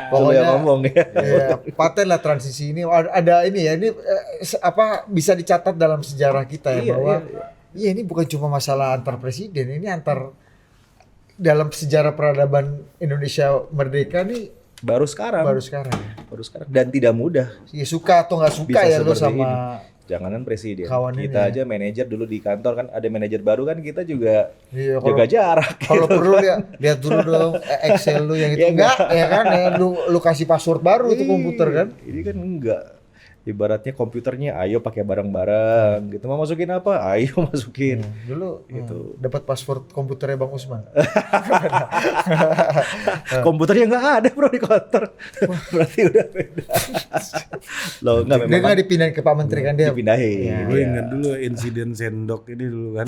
[SPEAKER 2] Pokoknya
[SPEAKER 1] ngomong ya.
[SPEAKER 2] ya, paten lah transisi ini. Ada ini ya, ini apa bisa dicatat dalam sejarah kita ya bahwa iya ini bukan cuma masalah antar presiden, ini antar dalam sejarah peradaban Indonesia merdeka nih
[SPEAKER 1] Baru sekarang.
[SPEAKER 2] baru sekarang.
[SPEAKER 1] Dan tidak mudah.
[SPEAKER 2] Ya suka atau nggak suka
[SPEAKER 1] Bisa
[SPEAKER 2] ya lo
[SPEAKER 1] seperti
[SPEAKER 2] sama
[SPEAKER 1] ini. Janganan presiden.
[SPEAKER 2] kawan
[SPEAKER 1] Kita
[SPEAKER 2] ini
[SPEAKER 1] aja manajer dulu di kantor kan ada manajer baru kan kita juga
[SPEAKER 2] Iya,
[SPEAKER 1] jaga jarak.
[SPEAKER 2] kalau
[SPEAKER 1] gitu.
[SPEAKER 2] perlu lihat dulu dong Excel lu yang itu
[SPEAKER 1] Ya,
[SPEAKER 2] enggak ya kan ya, lu kasih password baru tuh komputer kan.
[SPEAKER 1] Ini kan enggak. Ibaratnya komputernya ayo pakai bareng-bareng gitu. Mau masukin apa? Ayo masukin.
[SPEAKER 2] Dulu
[SPEAKER 1] Gitu.
[SPEAKER 2] dapat password komputernya Bang Usman.
[SPEAKER 1] Komputernya nggak ada bro di kantor. Berarti udah beda. Loh enggak
[SPEAKER 2] Dia
[SPEAKER 1] memang
[SPEAKER 2] nggak dipindahin ke Pak Menteri kan dia.
[SPEAKER 1] dipindahin.
[SPEAKER 3] Gue
[SPEAKER 1] Iya.
[SPEAKER 3] ingat dulu insiden sendok ini dulu kan.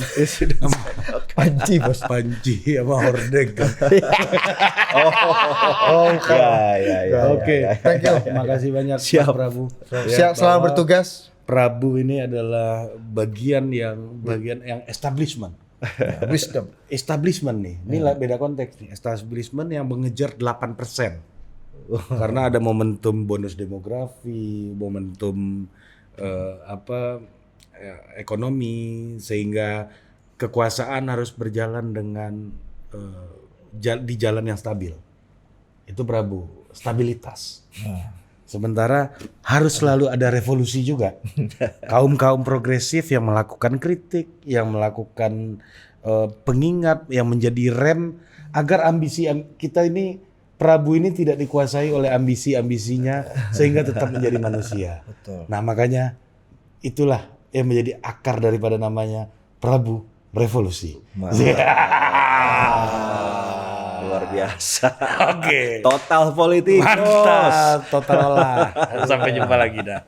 [SPEAKER 2] Panci bos.
[SPEAKER 3] Panci sama hordeg kan.
[SPEAKER 2] Oh,
[SPEAKER 1] Ya.
[SPEAKER 3] Oke,
[SPEAKER 2] Thank you.
[SPEAKER 3] makasih banyak
[SPEAKER 1] Siap.
[SPEAKER 3] Mas Prabu.
[SPEAKER 2] Siap, selamat
[SPEAKER 3] bahwa
[SPEAKER 2] bertugas.
[SPEAKER 3] Prabu ini adalah bagian yang establishment.
[SPEAKER 2] Wisdom.
[SPEAKER 3] Establishment nih, ini lah beda konteks nih. Establishment yang mengejar 8%. Karena ada momentum bonus demografi, momentum ekonomi, sehingga kekuasaan harus berjalan dengan di jalan yang stabil. Itu Prabu, stabilitas. Sementara harus selalu ada revolusi juga. Kaum-kaum progresif yang melakukan kritik, yang melakukan pengingat, yang menjadi rem agar ambisi kita ini, Prabu ini tidak dikuasai oleh ambisi-ambisinya sehingga tetap menjadi manusia.
[SPEAKER 2] Betul.
[SPEAKER 3] Nah makanya itulah yang menjadi akar daripada namanya Prabu Revolusi.
[SPEAKER 1] Luar biasa.
[SPEAKER 3] Oke.
[SPEAKER 1] Total politik.
[SPEAKER 3] Mantap, total olah. Sampai jumpa lagi dah.